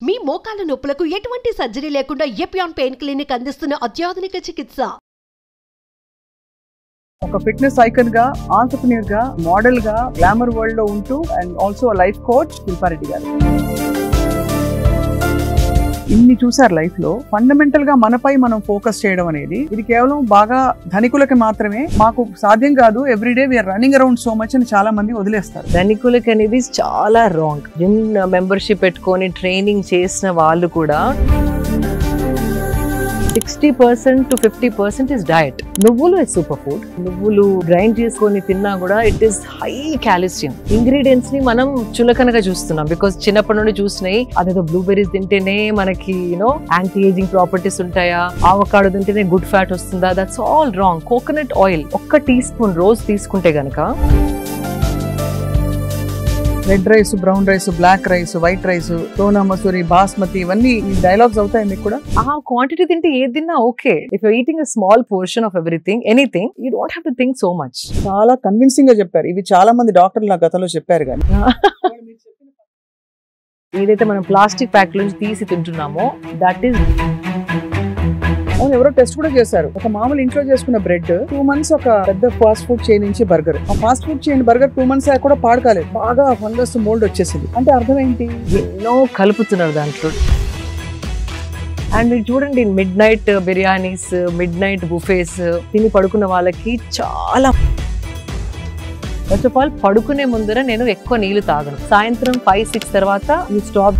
మీ మోకాల నొప్పులకు ఎటువంటి సర్జరీ లేకుండా ఎపియాన్ పెయిన్ క్లినిక్ అందిస్తున్న అత్యాధునిక చికిత్స. ఒక ఫిట్నెస్ ఐకన్ గా, ఆంటర్‌ప్రెన్యూర్ గా, మోడల్ గా, గ్లామర్ వరల్డ్ లో ఉంటూ and also life coach Shilpa Reddy గారు. ఇన్ని చూసారు లైఫ్ లో. ఫండమెంటల్ గా మనపై మనం ఫోకస్ చేయడం అనేది ఇది కేవలం బాగా ధనికులకి మాత్రమే, మాకు సాధ్యం కాదు, everyday we are running around so much అని చాలా మంది వదిలేస్తారు. ధనికులకి అనేది చాలా రాంగ్. జిమ్ మెంబర్షిప్ పెట్టుకొని ట్రైనింగ్ చేసిన వాళ్ళు కూడా 60% to 50% is diet. నువ్వులు is సూపర్ ఫుడ్. నువ్వులు గ్రైండ్ చేసుకొని తిన్నా కూడా it is high calcium. Ingredients ని మనం చులకనగా చూస్తున్నాం బికాస్ చిన్నప్పటి నుండి చూసినాయి అదేదో బ్లూబెర్రీస్ తింటేనే మనకి యాంటీ ఏజింగ్ ప్రాపర్టీస్ ఉంటాయా, ఆవకాడో తింటేనే గుడ్ ఫ్యాట్ వస్తుందా, that's all wrong. Coconut oil 1 teaspoon రోజు తీసుకుంటే గనక red rice, brown rice, black rice, white rice, Sona Masoori, basmati, ఇవన్నీ ఈ డైలాగ్స్ అవుతాయి మీకు కూడా. ఆ క్వాంటిటీ తింటే ఏది తిన్నా okay. If you eating a small portion of everything, anything, you don't have to think so much. చాలా కన్విన్సింగ్ గా చెప్పారు. ఇవి చాలా మంది డాక్టర్లు నా గతంలో చెప్పారు. కానీ ఏదైతే మనం ప్లాస్టిక్ ప్యాక్ నుంచి తీసి తింటున్నామో దట్ ఈస్. అవును, ఎవరో టెస్ట్ కూడా చేశారు. ఒక మామూలు ఇంట్లో చేసుకున్న బ్రెడ్ 2 months ఒక పెద్ద ఫాస్ట్ ఫుడ్ చైన్ నుంచి బర్గర్, ఆ fast food chain burger 2 months కూడా పాడుకోలేదు, బాగా ఫంగస్ మోల్డ్ వచ్చేసింది. అంటే అర్థం ఏంటి? ఎన్నో కలుపుతున్నారు దాంట్లో. అండ్ మీరు చూడండి, midnight biryanis, midnight buffets తిని పడుకున్న వాళ్ళకి చాలా. ఫస్ట్ ఆఫ్ ఆల్ పడుకునే ముందర నేను ఎక్కువ నీళ్లు తాగను. సాయంత్రం 5-6 తర్వాత యూ స్టాప్.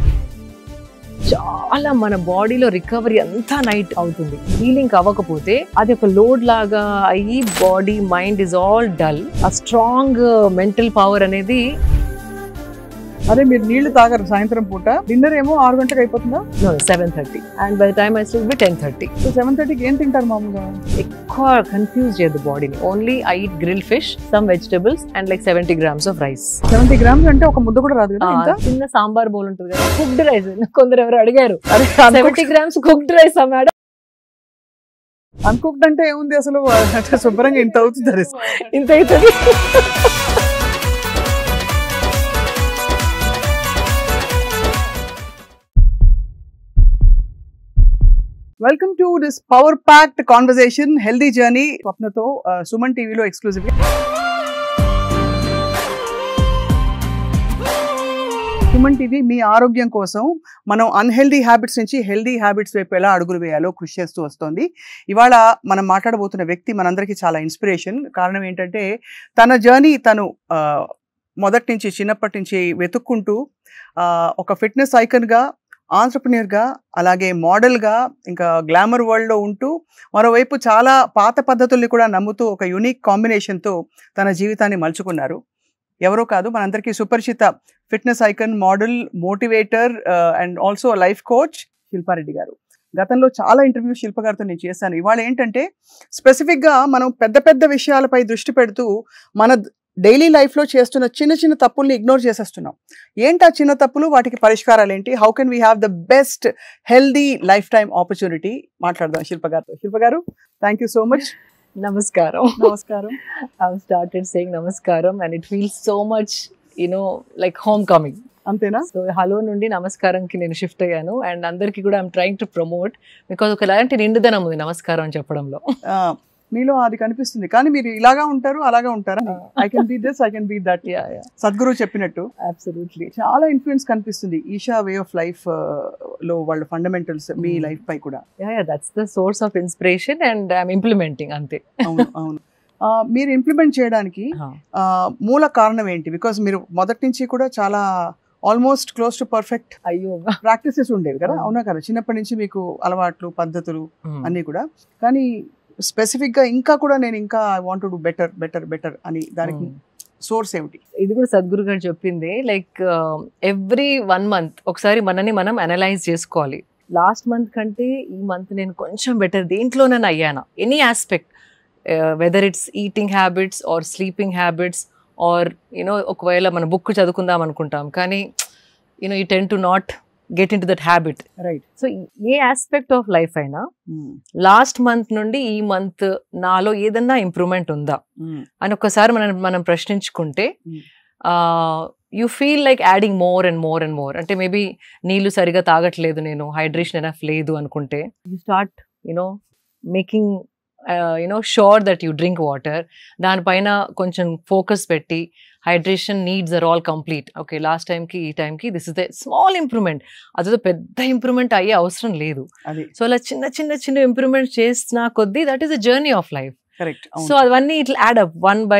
చాలా మన బాడీలో రికవరీ అంతా నైట్ అవుతుంది. హీలింగ్ అవ్వకపోతే అది ఒక లోడ్ లాగా అయ్యి body mind is all dull. ఆ స్ట్రాంగ్ మెంటల్ పవర్ అనేది. అదే మీరు నీళ్లు తాగరు సాయంత్రం పూట, డిన్నర్ ఏమో 6 గంటలకు అయిపోతుందా? 7:30 and by the time I sleep by 10:30. So 7:30కి ఏం తింటారు మామూలుగా? ఎక్కువ కన్ఫ్యూజ్ చేయదు బాడీని. Only I eat grill fish, some vegetables and like 70 grams of rice. 70 grams అంటే ఒక ముద్ద కూడా రాదు కదా? చిన్న సాంబార్ బౌల్ ఉంటుంది కదా, కుక్డ్ రైస్. కొందరు ఎవరు అడిగారు 70 grams cooked rice madam. Uncooked అంటే ఏముంది అసలు? శుభ్రంగా ఇంత అవుతుంది, ఇంత అవుతుంది. Welcome to this power packed conversation, healthy journey స్వప్నతో సుమన్ టీవీలో ఎక్స్క్లూజివ్. సుమన్ టీవీ మీ ఆరోగ్యం కోసం మనం అన్హెల్దీ హ్యాబిట్స్ నుంచి హెల్దీ హ్యాబిట్స్ వైపు ఎలా అడుగులు వేయాలో కృషి చేస్తూ వస్తుంది. ఇవాళ మనం మాట్లాడబోతున్న వ్యక్తి మనందరికీ చాలా ఇన్స్పిరేషన్. కారణం ఏంటంటే తన జర్నీ తను మొదటి నుంచి, చిన్నప్పటి నుంచి వెతుక్కుంటూ ఒక ఫిట్నెస్ ఐకన్గా, ఆంటర్‌ప్రెన్యూర్‌గా, అలాగే మోడల్‌గా, ఇంకా గ్లామర్ వరల్డ్‌లో ఉంటూ మరోవైపు చాలా పాత పద్ధతుల్ని కూడా నమ్ముతూ ఒక యూనిక్ కాంబినేషన్తో తన జీవితాన్ని మలుచుకున్నారు. ఎవరో కాదు, మనందరికీ సుపరిచిత fitness icon, model, motivator and also life coach Shilpa Reddy garu. గతంలో చాలా ఇంటర్వ్యూస్ శిల్ప గారితో నేను చేశాను. ఇవాళ ఏంటంటే స్పెసిఫిక్గా మనం పెద్ద పెద్ద విషయాలపై దృష్టి పెడుతూ మన డైలీ లైఫ్లో చేస్తున్న చిన్న చిన్న తప్పుల్ని ఇగ్నోర్ చేసేస్తున్నాం. ఏంటి ఆ చిన్న తప్పులు, వాటికి పరిష్కారాలు ఏంటి, how can we have the best healthy life time opportunity మాట్లాడదాం శిల్ప గారితో. శిల్ప గారు, థ్యాంక్ యూ సో మచ్. నమస్కారం. నమస్కారం. I've started saying నమస్కారం and it feels so much, like homecoming. అంతేనా? సో హలో నుండి నమస్కారంకి నేను షిఫ్ట్ అయ్యాను. అండ్ అందరికీ కూడా I'm trying to promote because ఒకలాంటి నిండుదనం ఉంది నమస్కారం చెప్పడంలో. మీలో అది కనిపిస్తుంది. కానీ మీరు ఇలాగా ఉంటారు, అలాగా ఉంటారా? I can be this, I can be that. Sadhguru చెప్పినట్టు అబ్సల్యూట్లీ చాలా ఇన్ఫ్లుయెన్స్ కనిపిస్తుంది ఈషా వే ఆఫ్ లైఫ్ లో, వాళ్ళ ఫండమెంటల్స్ మీ లైఫ్ పై కూడా. That's the source of inspiration and I'm implementing అంతే. అవును, అవును. మీరు ఇంప్లిమెంట్ చేయడానికి మూల కారణం ఏంటి? బికాస్ మీరు మొదటి నుంచి కూడా చాలా almost close to perfect practices ఉండేవి కదా, అవునా కదా? చిన్నప్పటి నుంచి మీకు అలవాట్లు, పద్ధతులు అన్నీ కూడా. కానీ స్పెసిఫిక్ గా ఇంకా కూడా నేను ఇంకా I want to do better better better అని, దానికి సోర్స్ ఏమిటి? ఇది కూడా సద్గురు గారు చెప్పింది. లైక్ ఎవ్రీ 1 month ఒకసారి మనని మనం అనలైజ్ చేసుకోవాలి. లాస్ట్ మంత్ కంటే ఈ మంత్ నేను కొంచెం బెటర్ దేంట్లోనైనా అయ్యానా, any aspect, whether it's eating habits or sleeping habits or ఒకవేళ మన బుక్ చదువుకుందాం అనుకుంటాం కానీ you tend to not get in to that habit, right? So ఏ ఆస్పెక్ట్ ఆఫ్ లైఫ్ అయినా లాస్ట్ మంత్ నుండి ఈ మంత్ నాలో ఏదన్నా ఇంప్రూవ్మెంట్ ఉందా అని ఒక్కసారి మనం ప్రశ్నించుకుంటే you feel like adding more and more and more. Ante maybe నీళ్ళు సరిగా తాగట్లేదు నేను, hydration enough లేదు అనుకుంటే, you start, making, sure that you drink water. దానిపైన కొంచెం ఫోకస్ పెట్టి, hydration needs are all complete. Okay, last time ki, ee time ki, this is the small improvement. అదో పెద్ద ఇంప్రూవ్మెంట్ అయ్యే అవసరం లేదు. సో అలా చిన్న చిన్న చిన్న ఇంప్రూవ్మెంట్ చేసిన కొద్దీ, that is a journey of life. Correct. So avani it will add up one by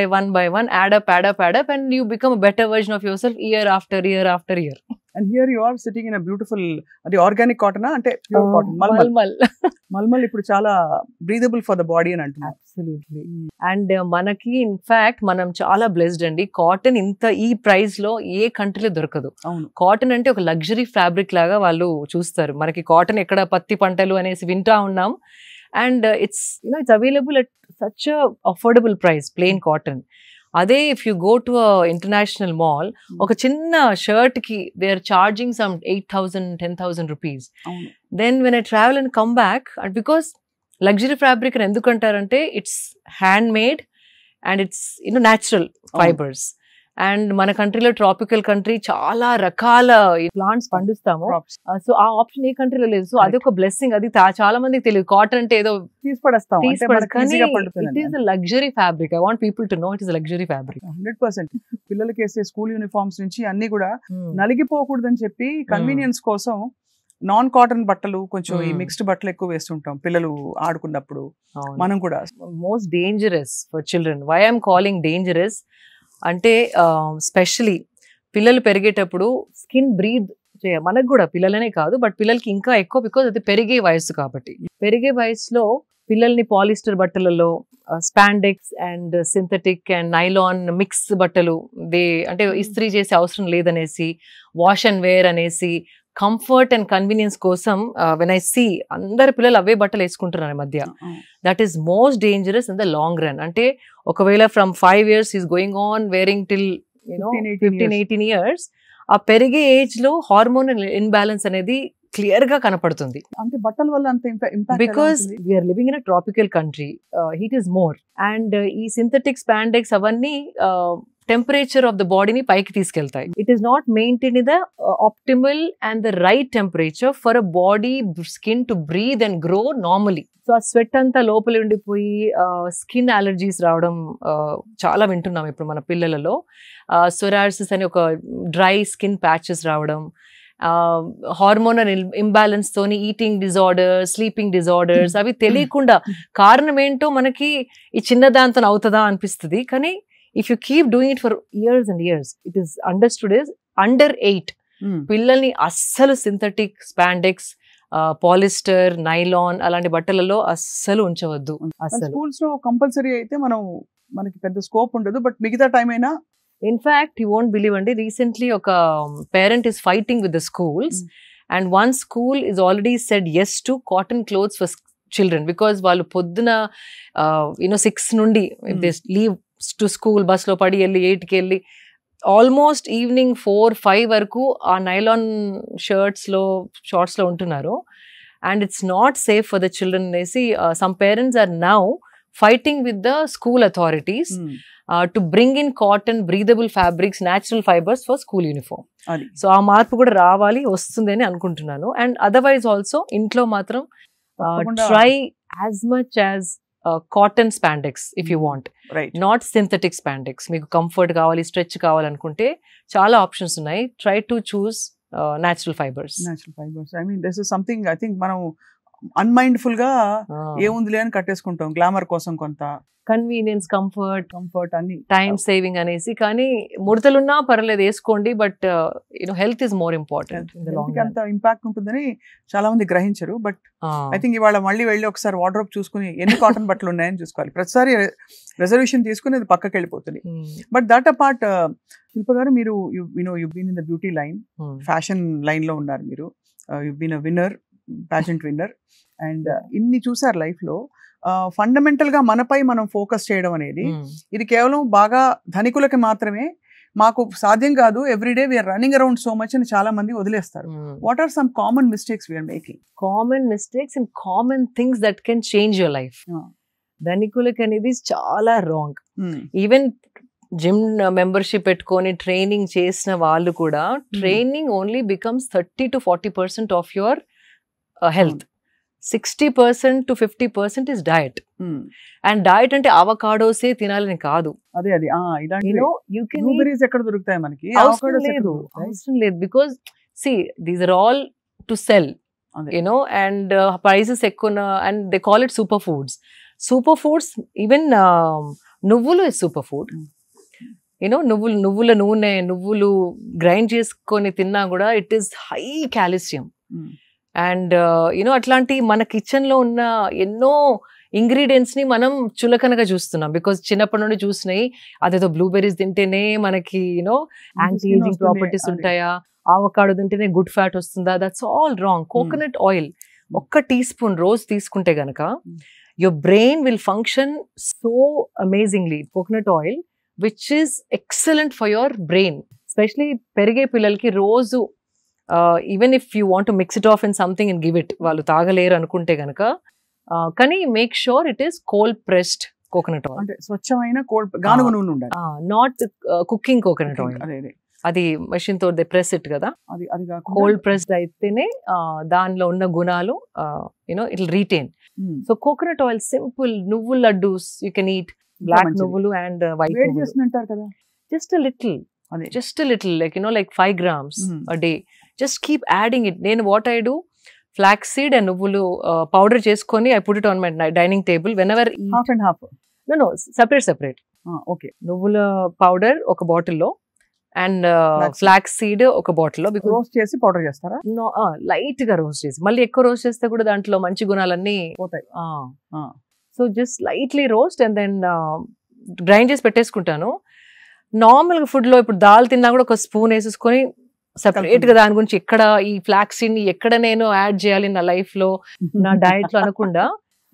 one, add up, and you become a better version of yourself year after year after year. And here you are sitting in a beautiful, the organic cotton ante pure cotton, malmal ippudu chaala breathable for the body అని అంటున్నారు. Absolutely. And మనకి in fact మనం చాలా blessed అండి. Cotton ఇంత ఈ price లో ఏ కంట్రీలో దొరకదు. కాటన్ అంటే ఒక లగ్జరీ ఫ్యాబ్రిక్ లాగా వాళ్ళు చూస్తారు. మనకి కాటన్ ఎక్కడ పత్తి పంటలు అనేసి వింటా ఉన్నాం. And it's available at such a affordable price, plain cotton. Ade if you go to a international mall, oka chinna shirt ki they are charging some 8,000 10,000 rupees. Then when I travel and come back, and because luxury fabric and endukantarante, it's handmade and it's natural fibers. And మన కంట్రీలో tropical country చాలా రకాల plants పండిస్తాము. So ఆ option A కంట్రీలో లేదు. So అది ఒక బ్లెస్సింగ్. అది చాలా మందికి తెలియదు. కాటన్ అంటే ఏదో తీసిపడేస్తాం. It is luxury fabric. I want people to know it is luxury fabric. 100%. పిల్లలకి వేసే స్కూల్ యూనిఫామ్స్ నుంచి అన్ని కూడా నలిగిపోకూడదని చెప్పి కన్వీనియన్స్ కోసం నాన్ కాటన్ బట్టలు, కొంచెం ఈ మిక్స్డ్ బట్టలు ఎక్కువ వేస్తుంటాం పిల్లలు ఆడుకున్నప్పుడు. మనం కూడా most dangerous for children. Why I'm calling dangerous అంటే స్పెషలీ పిల్లలు పెరిగేటప్పుడు స్కిన్ బ్రీత్ మనకు కూడా పిల్లలనే కాదు, బట్ పిల్లలకి ఇంకా ఎక్కువ, బికాజ్ అది పెరిగే వయసు కాబట్టి. పెరిగే వయసులో పిల్లల్ని పాలిస్టర్ బట్టలలో spandex and synthetic and nylon mix బట్టలు అంటే ఇస్త్రీ చేసే అవసరం లేదనేసి, వాష్ అండ్ వేర్ అనేసి, కంఫర్ట్ అండ్ కన్వీనియన్స్ కోసం వెన్ ఐ సీ అందరు పిల్లలు అవే బట్టలు వేసుకుంటున్నారు ఈ మధ్య. That is most dangerous in the long run. అంటే ఒకవేళ from 5 years is going on wearing till 15-18 years, ఆ పెరిగే ఏజ్ లో హార్మోనల్ ఇన్బ్యాలెన్స్ అనేది క్లియర్ గా కనపడుతుంది. అంటే బట్టల వల్ల అంత impact, because we are living in a tropical country, heat is more. And ఈ సింథటిక్ స్పాండెక్స్ అవన్నీ టెంపరేచర్ ఆఫ్ ద బాడీని పైకి తీసుకెళ్తాయి. It is not maintain the optimal and the right temperature for a body skin to breathe and grow normally. So ఆ sweat అంతా లోపలి ఉండిపోయి skin allergies రావడం చాలా వింటున్నాం ఇప్పుడు మన పిల్లలలో. సొరాసిస్ అని ఒక డ్రై స్కిన్ ప్యాచెస్ రావడం, హార్మోనల్ ఇంబ్యాలెన్స్ తోని ఈటింగ్ డిజార్డర్స్, స్లీపింగ్ డిజార్డర్స్, అవి తెలియకుండా కారణం ఏంటో మనకి ఈ చిన్న దాంతో అవుతుందా అనిపిస్తుంది. కానీ if you keep doing it for years and years, it is understood as under 8 పిల్లల్ని అస్సలు సింథటిక్ స్పాండెక్స్, పాలిస్టర్, నైలాన్ అలాంటి బట్టలలో అస్సలు ఉంచవద్దు. అసలు స్కూల్స్ లో కంపల్సరీ అయితే మనకి పెద్ద స్కోప్ ఉండదు, బట్ మిగతా టైం అయినా. ఇన్ఫాక్ట్ యూ వోంట్ బిలీవ్ అండి, రీసెంట్లీ ఒక parent is fighting with the schools and one school is already said yes to cotton clothes for children because వాళ్ళు పొద్దున 6 నుండి if they leave to school bus లో పడి వెళ్ళి 8కి వెళ్ళి ఆల్మోస్ట్ ఈవినింగ్ 4-5 వరకు ఆ నైలాన్ షర్ట్స్ లో షార్ట్స్ లో ఉంటున్నారు. And it's not safe for the children అనేసి some parents are now fighting with the school authorities to bring in cotton breathable fabrics, natural fibres for school uniform. So ఆ మార్పు కూడా వస్తుంది అని అనుకుంటున్నాను. అండ్ అదర్వైజ్ ఆల్సో ఇంట్లో మాత్రం try as much as cotton spandex if you want, not synthetic spandex. మీకు comfort కావాలి, స్ట్రెచ్ కావాలనుకుంటే చాలా ఆప్షన్స్ ఉన్నాయి. Try to choose natural fibres. I mean this is something I think మనం అన్మైండ్ఫుల్ గా ఏముందిలే అని కట్టేసుకుంటాం, గ్లామర్ కోసం కొంత కన్వీనియన్స్, కంఫర్ట్ అన్ని, టైం సేవింగ్ అనేసి. కానీ ముడతలున్నా పర్లేదు వేసుకోండి, but health is more important. అంత ఇంపాక్ట్ ఉంటుందని చాలా మంది గ్రహించరు. బట్ ఐ థింక్ ఇవాళ మళ్ళీ వెళ్ళి ఒకసారి వార్డ్రోబ్ చూసుకుని ఎన్ని కాటన్ బట్టలు ఉన్నాయని చూసుకోవాలి. ప్రతిసారి రిజర్వేషన్ తీసుకుని అది పక్కకి వెళ్ళిపోతుంది. బట్ దట్ అపార్ట్, శిల్ప గారు, మీరు you been in the beauty line, fashion line లో ఉన్నారు మీరు. You been a winner, pageant winner, and ఇన్ని చూసారు లైఫ్ లో. ఫండమెంటల్ గా మనపై మనం ఫోకస్ చేయడం అనేది ఇది కేవలం బాగా ధనికులకి మాత్రమే, మాకు సాధ్యం కాదు, everyday we are running around so much అని చాలా మంది వదిలేస్తారు. What are some common mistakes we're making? Common mistakes and common things that can change your life. ధనికులకి అనేది చాలా రాంగ్. ఈవెన్ జిమ్ మెంబర్షిప్ పెట్టుకొని ట్రైనింగ్ చేసిన వాళ్ళు కూడా training only becomes 30 to 40% of your health. 60% to 50% is diet. And diet అంటే అవకాడోసే తినాలని కాదు. అదే ఇలాంటి యూ కెన్ బ్లూబెర్రీస్ ఎక్కడ దొరుకుతాయి మనకి? అవసరం లేదు because see these are all to sell, and prices ఎక్కువ, and they call it super foods. Super foods, even నువ్వులు ఇస్ సూపర్ ఫుడ్. నువ్వుల నూనె, నువ్వులు గ్రైండ్ చేసుకొని తిన్నా కూడా it is high calcium. And అట్లాంటి మన కిచెన్ లో ఉన్న ఎన్నో ఇంగ్రీడియంట్స్ ని మనం చులకనగా చూస్తున్నాం బికాస్ చిన్నప్పటి నుండి చూసినాయి అదేదో బ్లూబెర్రీస్ తింటేనే మనకి యాంటీ ఏజింగ్ ప్రాపర్టీస్ ఉంటాయా, ఆవకాడో తింటేనే గుడ్ ఫ్యాట్ వస్తుందా. That's all wrong. Coconut oil 1 teaspoon రోజు తీసుకుంటే గనక your brain will function so amazingly. Coconut oil which is excellent for your brain. Especially పెరిగే పిల్లలకి రోజు even if you want to mix it of in something and give it, వాళ్ళు తాగలేరు అనుకుంటే గనక, కానీ make sure it is cold pressed coconut oil. అంటే స్వచ్ఛమైన గానుగ నూనె ఉండాలి, నాట్ కుకింగ్ కోకోనట్ ఆయిల్. అది మెషిన్ తో ప్రెస్ ఇట్ కదా, కోల్డ్ ప్రెస్డ్ అయితేనే దానిలో ఉన్న గుణాలు it will retain. So coconut oil simple. నువ్వుల laddoos you can eat, black నువ్వులు అండ్ వైట్ చేస్తుంటారు కదా. just a little like 5 grams a day. Just keep adding it. Then what I do, flax seed and nuvulu powder cheskoni I put it on my dining table whenever half and half. No separate. Okay. Nuvula powder oka bottle lo and flax seed oka bottle lo, because roast chesi powder chestara. No, light ga roast chesi malli ekko roast chesthe kuda dantlo manchi gunalanni potayi. So just lightly roast and then grind chesi petteskuntanu. Normal గా food లో ఇప్పుడు దాల్ తిన్నా కూడా ఒక spoon వేసేసుకొని separate గా దాని గురించి ఎక్కడ ఈ ఫ్లాక్స్ ని ఎక్కడ నేను యాడ్ చేయాలి నా లైఫ్ లో, నా డయట్ లో అనకుండా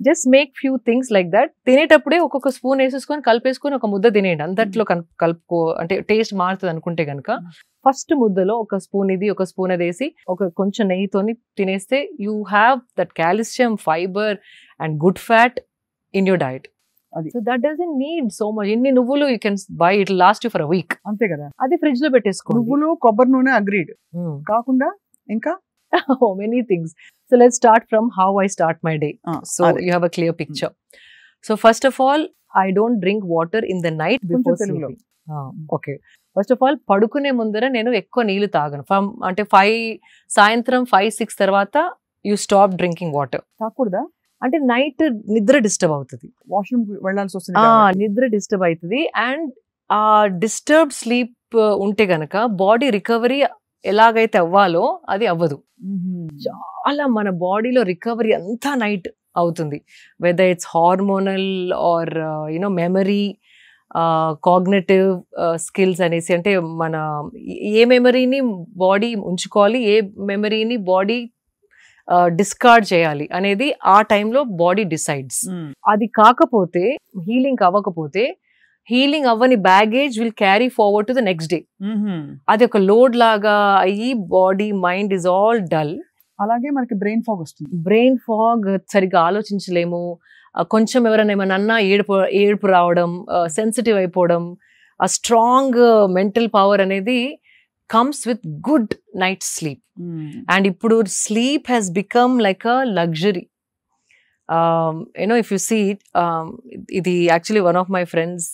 just make few things like that. తినేటప్పుడే ఒక్కొక్క స్పూన్ వేసేసుకొని కలిపేసుకొని ఒక ముద్ద తినేయండి. అంతట్లో కలుపుకో, అంటే టేస్ట్ మారుతుంది అనుకుంటే కనుక ఫస్ట్ ముద్దలో ఒక స్పూన్ ఇది ఒక స్పూన్ అది వేసి ఒక కొంచెం నెయ్యితోని తినేస్తే you have that calcium, fibre and good fat in your diet. So that doesn't need so much. Inni nuvulu you can buy, it will last you for a week. Ante kada. Adi fridge lo petteskondi. Nuvulu kobbar nune agreed. Kaakunda inka many things. So let's start from how I start my day. So you have a clear picture. So first of all, I don't drink water in the night before sleeping. Okay. First of all, padukune mundara nenu ekko neelu taaganu. From ante 5 సాయంత్రం 5-6 తర్వాత you stop drinking water. తాకూడదా? అంటే night నిద్ర disturb అవుతుంది, washroom వెళ్ళాల్సి వస్తుంది, నిద్ర disturb అవుతుంది. And ఆ డిస్టర్బ్ స్లీప్ ఉంటే గనక బాడీ రికవరీ ఎలాగైతే అవ్వాలో అది అవ్వదు. చాలా మన బాడీలో రికవరీ అంతా నైట్ అవుతుంది. Whether it's hormonal or memory, cognitive skills అనేసి, అంటే మన ఏ మెమరీని బాడీ ఉంచుకోవాలి, ఏ మెమరీని బాడీ డిస్కార్డ్ చేయాలి అనేది ఆ టైంలో బాడీ డిసైడ్స్. అది కాకపోతే, హీలింగ్ అవ్వకపోతే, హీలింగ్ అవ్వని baggage will carry forward to the next day. అది ఒక లోడ్ లాగా అయ్యి body mind is all dull. అలాగే మనకి బ్రెయిన్ ఫాగ్ వస్తుంది. బ్రెయిన్ ఫాగ్, సరిగ్గా ఆలోచించలేము. కొంచెం ఎవరైనా ఏమైనా అన్నా ఏడుపు రావడం, సెన్సిటివ్ అయిపోవడం. ఆ స్ట్రాంగ్ మెంటల్ పవర్ అనేది comes with good night sleep. And ippudu sleep has become like a luxury. If you see it, actually one of my friends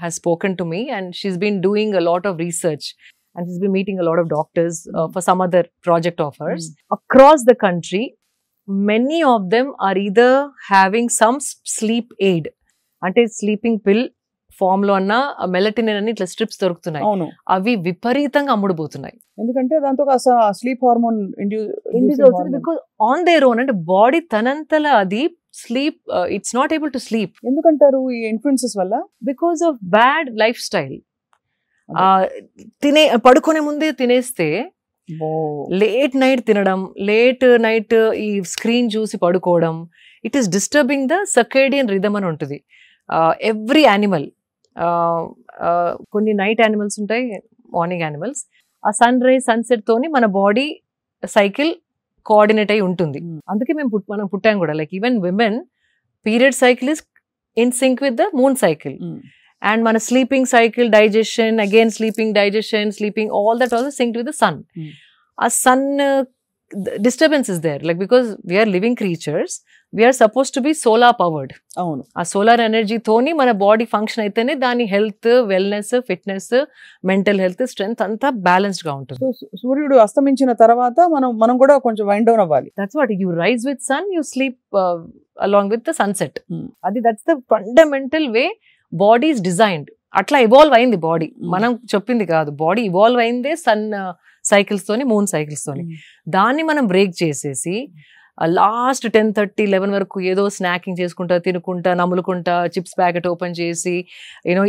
has spoken to me, and she's been doing a lot of research and she's been meeting a lot of doctors for some other project of hers across the country. Many of them are either having some sleep aid, ante sleeping pill form లో అన్న మెలటినిన్ అని ఇట్లా strips దొరుకుతున్నాయి. అవి విపరీతంగా అమ్ముడుపోతున్నాయి. ఎందుకంటే దాంతో sleep hormone induce అవుతుంది. బికాజ్ ఆన్ దేర్ ఓన్, అంటే బాడీ తనంతల అది sleep, it's not able to sleep. ఎందుకంటారు ఈ ఇన్ఫ్లుయెన్సెస్ వల్ల? Because of bad life style. పడుకునే ముందే తినేస్తే, లేట్ నైట్ తినడం, లేట్ నైట్ ఈ స్క్రీన్ చూసి పడుకోవడం, it is disturbing the circadian rhythm అని ఉంటుంది. ఎవ్రీ యానిమల్, కొన్ని నైట్ యానిమల్స్ ఉంటాయి, మార్నింగ్ యానిమల్స్. ఆ సన్ రైజ్ సన్సెట్ తోని మన బాడీ సైకిల్ కోఆర్డినేట్ అయి ఉంటుంది. అందుకే మనం పుట్టాం కూడా. Like even women period cycle is in sync with the moon cycle. And మన sleeping cycle, digestion, again sleeping, digestion, sleeping, all that also synced with the sun. A sun disturbance is there, like because we are living creatures, we are supposed to be solar powered. అవును. ఆ solar energy తోని మన body function అయితేనే దాని health, wellness, fitness, mental health, strength అంతా balanced గా ఉంటుంది. So సూర్యుడు అస్తమించిన తర్వాత మనం కూడా కొంచెం వైండ్ డౌన్ అవ్వాలి. That's what you rise with sun, you sleep along with the sunset. అది that's the fundamental way body is designed. అట్లా ఇవాల్వ్ అయింది బాడీ, మనం చెప్పింది కాదు. బాడీ ఇవాల్వ్ అయిందే సన్ సైకిల్స్ తోని, మూన్ సైకిల్స్ తోని. దాన్ని మనం బ్రేక్ చేసేసి లాస్ట్ 10:30, 11 వరకు ఏదో స్నాకింగ్ చేసుకుంటా, తినుకుంటా, నములుకుంటా, చిప్స్ ప్యాకెట్ ఓపెన్ చేసి, యూనో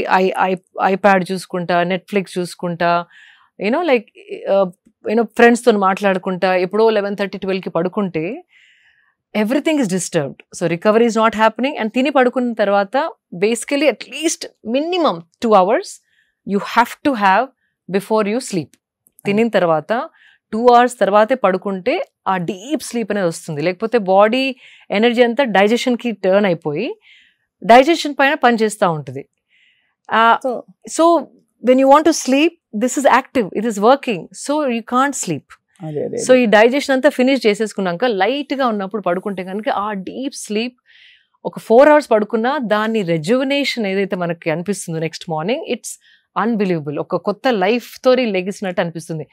ఐప్యాడ్ చూసుకుంటా, నెట్ఫ్లిక్స్ చూసుకుంటా, యూనో లైక్ ఫ్రెండ్స్తో మాట్లాడుకుంటా, ఎప్పుడో 11:30, 12కి పడుకుంటే everything is disturbed. So recovery is not happening. And tini padukunna tarvata basically at least minimum 2 hours you have to have before you sleep. Tinin tarvata 2 hours tarvate padukunte aa deep sleep anedi vastundi. Lekapothe body energy anta digestion ki turn అయిపోయి digestion paina pani chesta untadi. So when you want to sleep, this is active, it is working, so you can't sleep. So ఈ digestion అంతా finish చేసేసుకున్నాక light గా ఉన్నప్పుడు పడుకుంటే కనుక ఆ deep sleep ఒక 4 hours పడుకున్నా దాని రెజ్యువనేషన్ ఏదైతే మనకి అనిపిస్తుందో నెక్స్ట్ మార్నింగ్, ఇట్స్ అన్బిలీవబుల్. ఒక కొత్త లైఫ్ తోని లెగిసినట్టు అనిపిస్తుంది.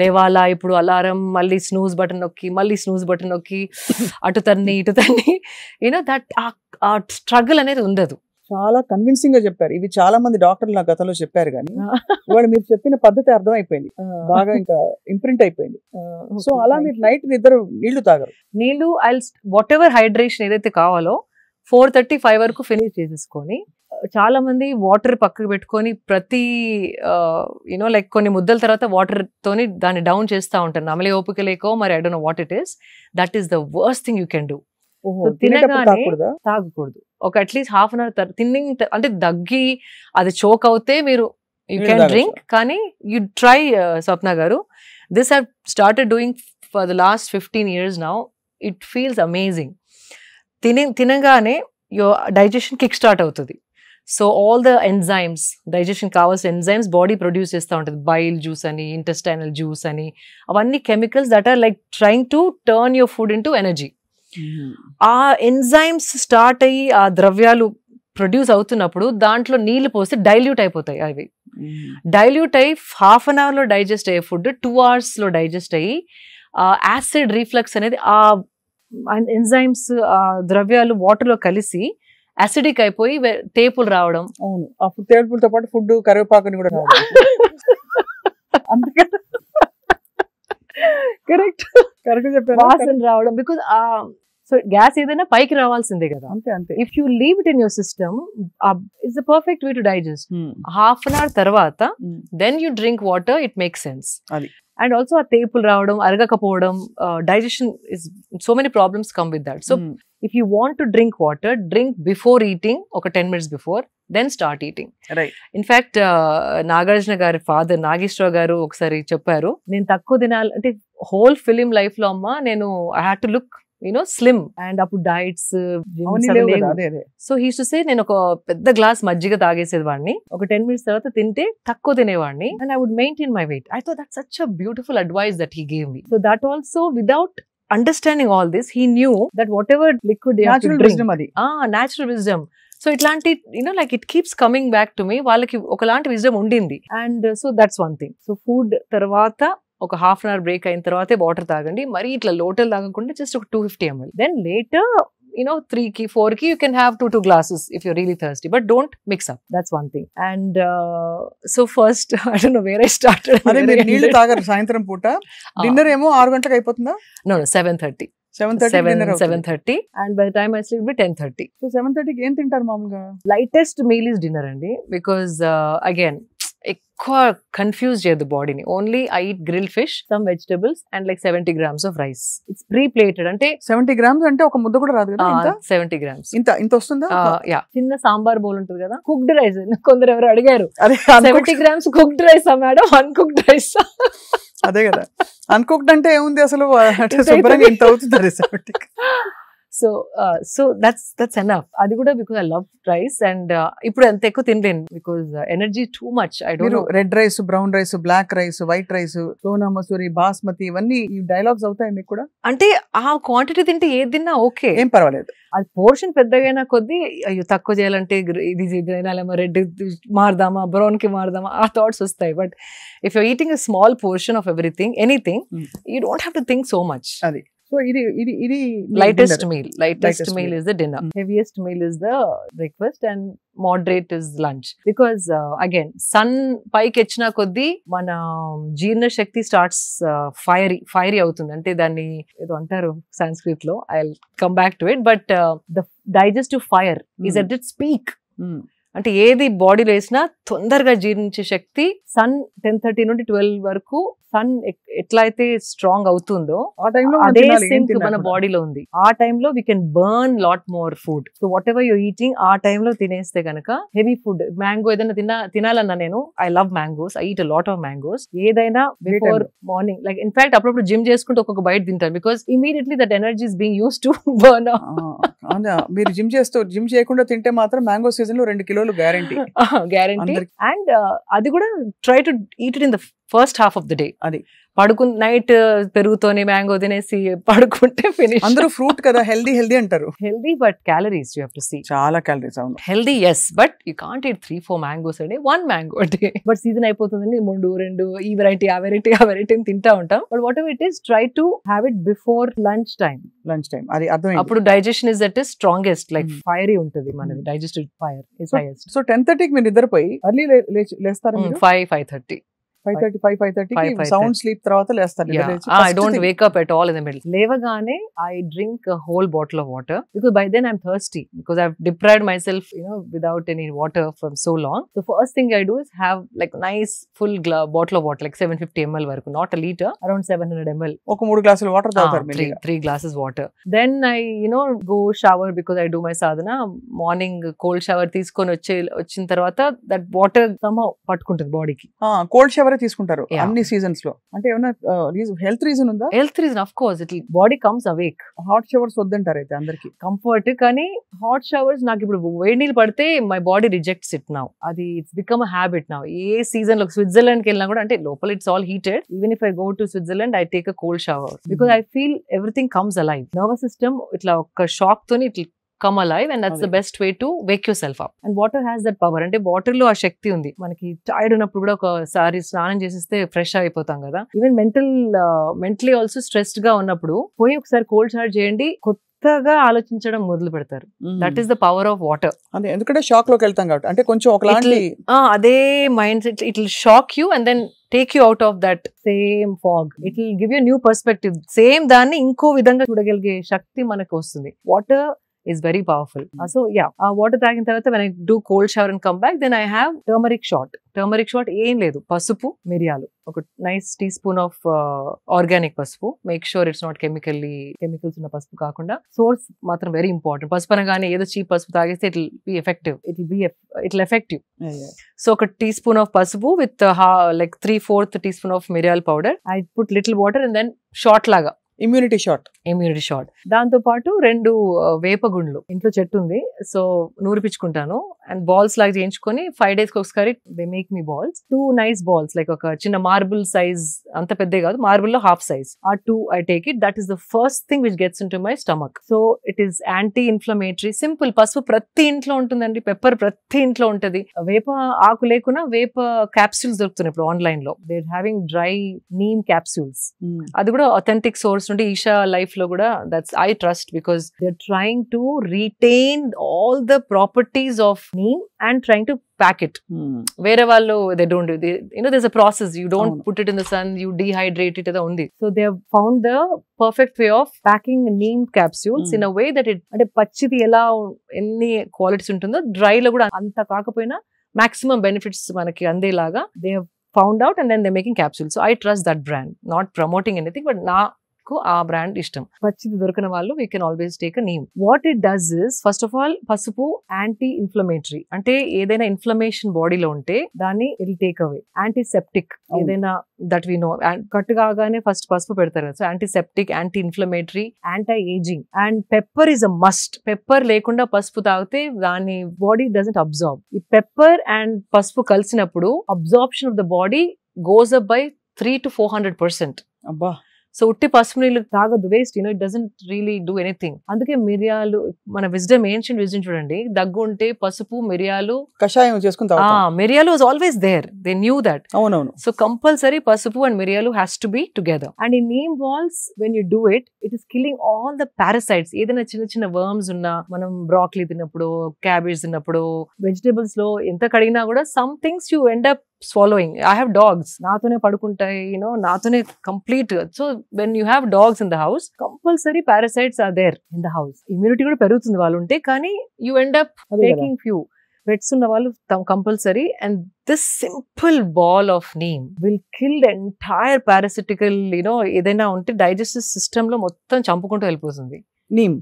లేవాలా ఇప్పుడు అలారం, మళ్ళీ స్నూజ్ బటన్ నొక్కి, మళ్ళీ స్నూజ్ బటన్ నొక్కి, అటు తన్ని ఇటు తన్ని, యూనో దట్ ఆ స్ట్రగుల్ అనేది ఉండదు. చాలా కన్విన్సింగ్ గా చెప్పారు. ఇవి చాలా మంది డాక్టర్లు నా గతంలో చెప్పారు, కానీ ఇవాళ మీరు చెప్పిన పద్ధతి అర్థమైపోయింది, బాగా ఇంకా ఇంప్రింట్ అయిపోయింది. సో అలా మీరు నైట్ నిద్ర నీళ్లు తాగరు? నీళ్లు వాట్ ఎవర్ హైడ్రేషన్ ఏదైతే కావాలో 4:30, 5 వరకు ఫినిష్ చేసేసుకొని, చాలా మంది వాటర్ పక్కకు పెట్టుకొని ప్రతి యూనో లైక్ కొన్ని ముద్దల తర్వాత వాటర్ తోని దాన్ని డౌన్ చేస్తూ ఉంటారు. నమలే ఓపిక లేకో మరి, I don't know what it is. That is the worst thing you can do. తినగానే తాగకూడదు. ఒక అట్లీస్ట్ హాఫ్ అన్ అవర్ తిన్నింగ్, అంటే దగ్గి అది చోక్ అవుతే మీరు యూ క్యాన్ డ్రింక్. కానీ యూ ట్రై స్వప్న గారు, this have started doing for the last 15 years now. It feels amazing. తినగానే డైజెషన్ కిక్ స్టార్ట్ అవుతుంది. So all the enzymes, digestion కావాల్సిన ఎంజైమ్స్ బాడీ ప్రొడ్యూస్ చేస్తూ ఉంటుంది. బైల్ జ్యూస్ అని, ఇంటెస్టైనల్ జ్యూస్ అని, అవన్నీ chemicals that are like trying to turn your food into energy. ఆ enzymes start అయ్యి ఆ ద్రవ్యాలు ప్రొడ్యూస్ అవుతున్నప్పుడు దాంట్లో నీళ్లు పోస్తే డైల్యూట్ అయిపోతాయి. అవి డైల్యూట్ అయ్యి హాఫ్ అన్ అవర్ లో డైజెస్ట్ అయ్యే ఫుడ్ 2 hours లో డైజెస్ట్ అయ్యి యాసిడ్ రీఫ్లక్స్ అనేది ఆ ఎంజైమ్స్, ఆ ద్రవ్యాలు వాటర్ లో కలిసి యాసిడిక్ అయిపోయి తేపులు రావడం. అవును, అప్పుడు తేపులతో పాటు ఫుడ్ కరివేపాకుని కూడా కరెక్ట్ చెప్పారు, వాసన రావడం. బికాజ్ సో గ్యాస్ ఏదైనా పైకి రావాల్సిందే కదా. అంతే. If you leave it in your system, it's the perfect way to digest. Half an hour తర్వాత then you drink water, it makes sense. And also ఆ తేపులు రావడం, అరగకపోవడం, digestion is so many problems come with that. So if you want to drink water, drink before eating, oka 10 minutes before, then start eating. Right. In fact, Nagarjuna garu father Nageshwar garu okkasari chepparu, nenu takku dinal ante whole film life lo amma nenu I had to look, you know, slim, and appu diets so he used to say nenu oka pedda glass majjiga tagesedvaanni, oka 10 minutes tarvata tinte takku tinevaanni, and I would maintain my weight. I thought that's such a beautiful advice that he gave me. So that also, without understanding all this, he knew that whatever liquid they have to drink, wisdom adi. Natural wisdom. So itlanti, you know, like it keeps coming back to me, వాళ్ళకి ఒకలాంటి wisdom ఉండింది. And so that's one thing. So food తర్వాత ఒక half an hour break అయిన తర్వాతే water తాగండి. మరి ఇట్లా లోటల్ తాగకుండా జస్ట్ ఒక 250 ml. Then later, you know, 3ki 4ki you can have 2 glasses if you're really thirsty, but don't mix up. That's one thing. And so first I don't know where I started. అదే మీరు నీళ్లు తాగరు సాయంత్రం పూట, dinner ఏమో 6 గంటలకు అయిపోతుందా? No, 7:30. 7:30 and by the time I sleep, 10:30. So 7:30 కి ఏం తింటారు మామూలుగా? Lightest meal is dinner అండి, because again ఎక్కువ కన్ఫ్యూజ్ చేయదు బాడీని. Only I eat grill fish, some vegetables and like 70 grams of rice. It's pre plated. అంటే 70 grams అంటే ఒక ముద్ద కూడా రాదు కదా? 70 grams. ఇంత వస్తుందా? యా, చిన్న సాంబార్ బౌల్ ఉంటుంది కదా, కుక్డ్ రైస్. కొందరు ఎవరు అడిగారు 70 grams cooked rice madam, uncooked rice. అదే కదా, అన్కుక్డ్ అంటే ఏముంది అసలు, శుభ్రంగా ఇంత అవుతుంది. So that's enough. అది కూడా because I love rice and ఇప్పుడు అంత ఎక్కువ తినలేను because energy too much. I don't know. Red rice, brown rice, black rice, white rice, Sona Masoori, basmati ఇవన్నీ ఈ డైలాగ్స్ అవుతాయి మీకు కూడా? అంటే ఆ క్వాంటిటీ తింటే ఏది తిన్నా ఓకే, ఏం పర్వాలేదు. అది పోర్షన్ పెద్దగైనా కొద్దీ అయ్యో తక్కువ చేయాలంటే ఇది తినాలేమో, రెడ్ మారదామా, బ్రౌన్ కి మారదామా, ఆ థాట్స్ వస్తాయి. But if you eating a small portion of everything, anything, you don't have to think so much. అది సో ఇది lightest meal is the dinner, heaviest meal is the breakfast, and moderate is lunch. Because again sun పైకి వచ్చిన కొద్దీ మన జీర్ణ శక్తి starts fiery అవుతుంది. అంటే దాన్ని ఏదో అంటారు సంస్కృత్ లో, I come back to it. But the digestive fire is at its peak. అంటే ఏది బాడీలో వేసినా తొందరగా జీర్ణించే శక్తి సన్ 10:30 నుండి 12 వరకు సన్ ఎట్లా అయితే స్ట్రాంగ్ అవుతుందో అదే సింక్ మన బాడీలో ఉంది. ఆ టైంలో we can burn lot more food. So what ever you eating ఆ టైంలో తినేస్తే కనుక హెవీ ఫుడ్, మ్యాంగో ఏదైనా తినాలన్నా, నేను I love mangoes, I eat a lot of mangoes. ఏదైనా బిఫోర్ మార్నింగ్, లైక్ ఇన్ఫాక్ట్ అప్పుడప్పుడు జిమ్ చేసుకుంటే ఒక్కొక్క బయట తింటాను, because immediately that energy is being use to burn. మీరు జిమ్ చేయకుండా తింటే మాత్రం మ్యాంగో సీజన్ లో 2 కిలోలు గ్యారంటీ. అండ్ అది కూడా try to eat it in the first half of the day. అది పడుకుని నైట్ పెరుగుతోని మ్యాంగో తినేసి పడుకుంటే ఫినిష్. అందరూ ఫ్రూట్ కదా, హెల్దీ అంటారు. Healthy but calories you have to see. చాలా క్యాలరీస్. అవును, healthy yes, but you can't eat 3-4 mangoes a day, 1 mango a day. But season అయిపోతుందండి, 3-2 ఈ వెరైటీ ఆ వెరైటీ అని తింటా ఉంటాం. But whatever it is, try to have it before lunch time. అది అర్థం. అప్పుడు digestion is at strongest, like fiery ఉంటుంది మనది, digestive fire is highest. So 10:30కి మీరు నిద్రపోయి ఎర్లీ లేస్తారు? 5:30 5:30 సౌండ్ స్లీప్ తర్వాత లేస్తారు. I don't wake up at all in the middle. లేవగానే I drink a whole bottle of water, because by then I'm thirsty, because I've deprived myself, without any water from so long. The first thing I do is have like nice full bottle of water, like 750 ml varaku, not a liter, around 700 ml. ఒక 3 గ్లాసులు water తాగుతారు? 3 glasses water. Then I go shower, because I do my sadhana. Morning cold shower తీసుకొని వచ్చిన తర్వాత that water somehow పట్టుకుంటుంది బాడీకి. Cold shower తీసుకుంటారు అన్ని సీజన్స్ లో? అంటే ఏమైనా హెల్త్ రీజన్ ఉందా? Health reason, of course, it body comes awake. Hot showers వద్దంటారు అయితే అందరికి? కంఫర్ట్, కానీ హాట్ షవర్స్ నాకు ఇప్పుడు వేడి నీళ్ళు పడితే my body rejects it now. అది it's become a habit now. ఏ సీజన్ లో స్విట్జర్లాండ్ కి వెళ్ళినా కూడా, అంటే లోపల it's all heated, even if I go to Switzerland I take a cold shower, because I feel everything comes alive. Nervous system ఇట్లా ఒక షాక్ తోని ఇట్లా come alive, and that's the best way to wake yourself up. And water has that power. అంటే water లో ఆ శక్తి ఉంది. మనకి tired ఉన్నప్పుడు కూడా ఒకసారి స్నానం చేసేస్తే ఫ్రెష్ అయిపోతాం కదా. ఈవెన్ మెంటలీ ఆల్సో స్ట్రెస్డ్ గా ఉన్నప్పుడు పోయి ఒకసారి కోల్డ్ షవర్ చేయండి, కొత్తగా ఆలోచించడం మొదలు పెడతారు. That is the power of water. అదే, ఎందుకంటే షాక్ లోకి వెళ్తాం కాబట్టి, అంటే కొంచెం ఒకలాంటి అదే mindset, it will shock you and then take you out of that same fog. It will give you a new perspective. Same దాన్ని ఇంకో విధంగా చూడగలిగే శక్తి మనకు వస్తుంది. Water is very powerful. So yeah, water తాగిన తర్వాత when I do cold shower and come back, then I have turmeric shot. ఏం లేదు, పసుపు, మిరియాలు, ఒక nice teaspoon of organic పసుపు. Make sure it's not chemicals ఉన్న పసుపు కాకుండా, సోర్స్ మాత్రం వెరీ ఇంపార్టెంట్. పసుపు అనగానే ఏదో చీప్ పసుపు తాగేస్తే it will be effective, it will effect you. So ఒక టీ స్పూన్ ఆఫ్ పసుపు with like 3/4 teaspoon of మిరియాల powder. I put little water and then shot లాగా ఇమ్యూనిటీ షాట్. దాంతో పాటు 2 వేపగుండ్లు, ఇంట్లో చెట్టు ఉంది, సో నూరిపించుకుంటాను అండ్ బాల్స్ లాగా చేయించుకొని 5 days ఒకసారి they make me balls. 2 nice balls, like ఒక చిన్న మార్బుల్ సైజ్, అంత పెద్ద కాదు, మార్బుల్ లో హాఫ్ సైజ్. ఆ 2 I take it. That is the first thing which gets into my stomach. So it is anti-inflammatory. Simple. పసుపు ప్రతి ఇంట్లో ఉంటుందండి, పెప్పర్ ప్రతి ఇంట్లో ఉంటది. వేప ఆకు లేకున్నా వేప క్యాప్సూల్స్ దొరుకుతున్నాయి ఇప్పుడు ఆన్లైన్ లో. They having dry neem capsules. అది కూడా అథెంటిక్ సోర్స్ నుండి, ఈషా లైఫ్ లో కూడా, that's I trust, because they are trying to retain all the properties of neem and trying to pack it. వేరే వాళ్ళు they don't do, there's a process. You don't put it in the sun, you dehydrate it ada undi. So they have found the perfect way of packing neem capsules in a way that it, అంటే పచ్చిది ఎలా ఎన్ని qualities ఉంటుందో dry లో కూడా అంత కాకపోయినా maximum benefits మనకి అందేలాగా they have found out, and then they're making capsules. So I trust that brand. Not promoting anything, but మాకు ఆ బ్రాండ్ ఇష్టం. పచ్చిది దొరికిన వాళ్ళు we can always take a neem. What it does is, first of all పసుపు anti inflammatory, అంటే ఏదైనా inflammation బాడీలో ఉంటే దాన్ని ఇట్ టేక్ అవే. యాంటీసెప్టిక్, ఏదైనా దట్ వి నో, కట్టు కాగానే ఫస్ట్ పసుపు పెడతారు కదా, so antiseptic, anti inflammatory, anti ageing. And pepper is a must. Pepper లేకుండా పసుపు తాగితే దాని బాడీ డజంట్ అబ్జార్బ్. ఈ పెప్పర్ అండ్ పసుపు కలిసినప్పుడు absorption of the body goes up by 300 to 400%. అబ్బా. సో ఉట్టి పసుపు నీళ్ళు తాగదు, waste, it doesn't really do anything. అందుకే మిరియాలు, మన విజ్డమ్, ఏన్షియంట్ విజ్డమ్ చూడండి, దగ్గు ఉంటే పసుపు, మిరియాలు, కషాయం చేసుకుని తాగుతాం. మిరియాలు was always there, they knew that. అవునవును. సో కంపల్సరీ పసుపు అండ్ మిరియాలు has to be together. And ఈ neem balls when you do it, it is killing all the parasites. ఏదైనా చిన్న చిన్న వర్మ్స్ ఉన్నా, మనం బ్రాక్లీ తిన్నప్పుడు, క్యాబేజ్ తిన్నప్పుడు, వెజిటేబుల్స్ లో ఎంత కడిగినా కూడా some things you end up swallowing. I have dogs, నాతోనే పడుకుంటాయి, నాతోనే complete. So when you have dogs in the house, compulsory parasites are there in the house. Immunity కూడా పెరుగుతుంది వాళ్ళు ఉంటే, కానీ you end up taking few. Pets ఉన్న వాళ్ళు compulsory. And this simple ball of neem will kill the entire parasitical, ఏదైనా ఉంటే digestive system లో మొత్తం చంపుకుంటూ వెళ్ళిపోతుంది. నీమ్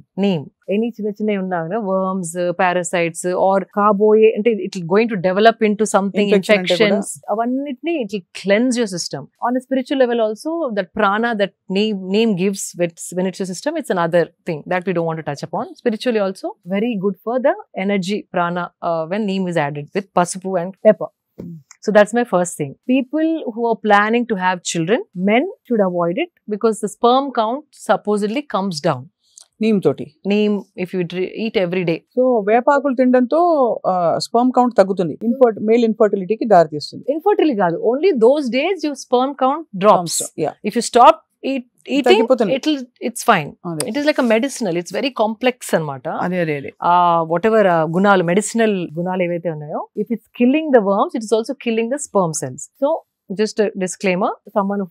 ఎనీ చిన్న చిన్న ఉన్నా వర్మ్స్, పారాసైట్స్ ఆర్ కాబోయే, అంటే it going to develop into something, infections, అవన్నిటిని it will cleanse your system. On a spiritual level also, that prana that neem gives when it's your system, it's another thing that we don't want to touch upon. Spiritually also very good for the energy prana when neem is added with pasupu and pepper. So that's my first thing. People who are planning to have children, men should avoid it because the sperm count supposedly comes down. Neem తోటి, neem if you eat every day. So వేపాకులు తినడంతో sperm count తగ్గుతుంది, male ఇన్ఫర్టిలిటీకి దారి తీస్తుంది. Infertility కాదు, only those days your sperm count drops. If you stop eating, it's fine. It is like a medicinal, it's very complex anamata. Whatever gunalu, medicinal gunalu evaithe unnayo, if it's killing the worms, it is also killing the sperm cells. So just a disclaimer, someone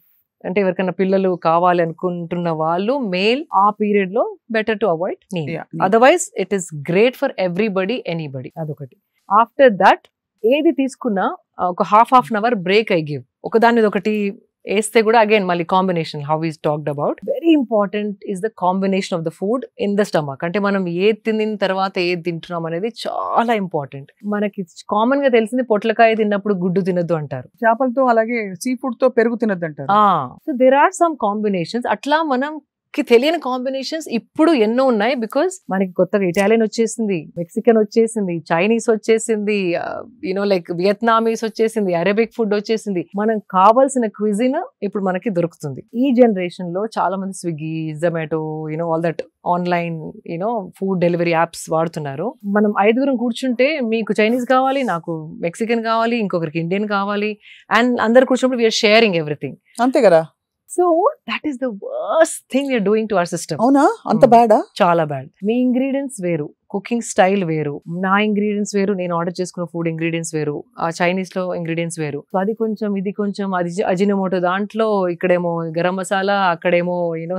అంటే ఎవరికైనా పిల్లలు కావాలి అనుకుంటున్న వాళ్ళు male ఆ period లో better to avoid neem. Otherwise it is great for everybody, anybody. అదొకటి. After that ఏది తీసుకున్నా ఒక half an hour break I give. ఒకదాని ఒకటి వేస్తే కూడా అగైన్ మళ్ళీ combination, how is talked about, very important is the combination of the food in the stomach. అంటే మనం ఏది తిన్న తర్వాత ఏది తింటున్నాం అనేది చాలా ఇంపార్టెంట్. మనకి కామన్ గా తెలిసింది పొట్లకాయ తిన్నప్పుడు గుడ్డు తినద్దు అంటారు, చేపలతో అలాగే సీ ఫుడ్ తో పెరుగు తినద్దు అంటారు. So there are some combinations. అట్లా మనం తెలియని కాంబినేషన్స్ ఇప్పుడు ఎన్నో ఉన్నాయి. బికాస్ మనకి కొత్తగా ఇటాలియన్ వచ్చేసింది, మెక్సికన్ వచ్చేసింది, చైనీస్ వచ్చేసింది, లైక్ వియత్నామీస్ వచ్చేసింది, అరేబిక్ ఫుడ్ వచ్చేసింది. మనం కావాల్సిన క్విజిన్ ఇప్పుడు మనకి దొరుకుతుంది. ఈ జనరేషన్ లో చాలా మంది Swiggy, Zomato, all that online food delivery apps వాడుతున్నారు. మనం 5 కూర్చుంటే మీకు చైనీస్ కావాలి, నాకు మెక్సికన్ కావాలి, ఇంకొకరికి ఇండియన్ కావాలి, అండ్ అందరు కూర్చున్నప్పుడు వీఆర్ షేరింగ్ ఎవ్రీథింగ్. అంతే కదా. So that is the worst thing we are doing to our system. అవునా? అంత బ్యాడా? చాలా బ్యాడ్. మీ ఇంగ్రీడియంట్స్ వేరు, కుకింగ్ స్టైల్ వేరు, నా ఇంగ్రీడియంట్స్ వేరు, నేను ఆర్డర్ చేసుకున్న ఫుడ్ ఇంగ్రీడియంట్స్ వేరు, ఆ చైనీస్ లో ఇంగ్రీడియంట్స్ వేరు. సో అది కొంచెం, ఇది కొంచెం, అది అజినోమోటో దాంట్లో, ఇక్కడేమో గరం మసాలా, అక్కడేమో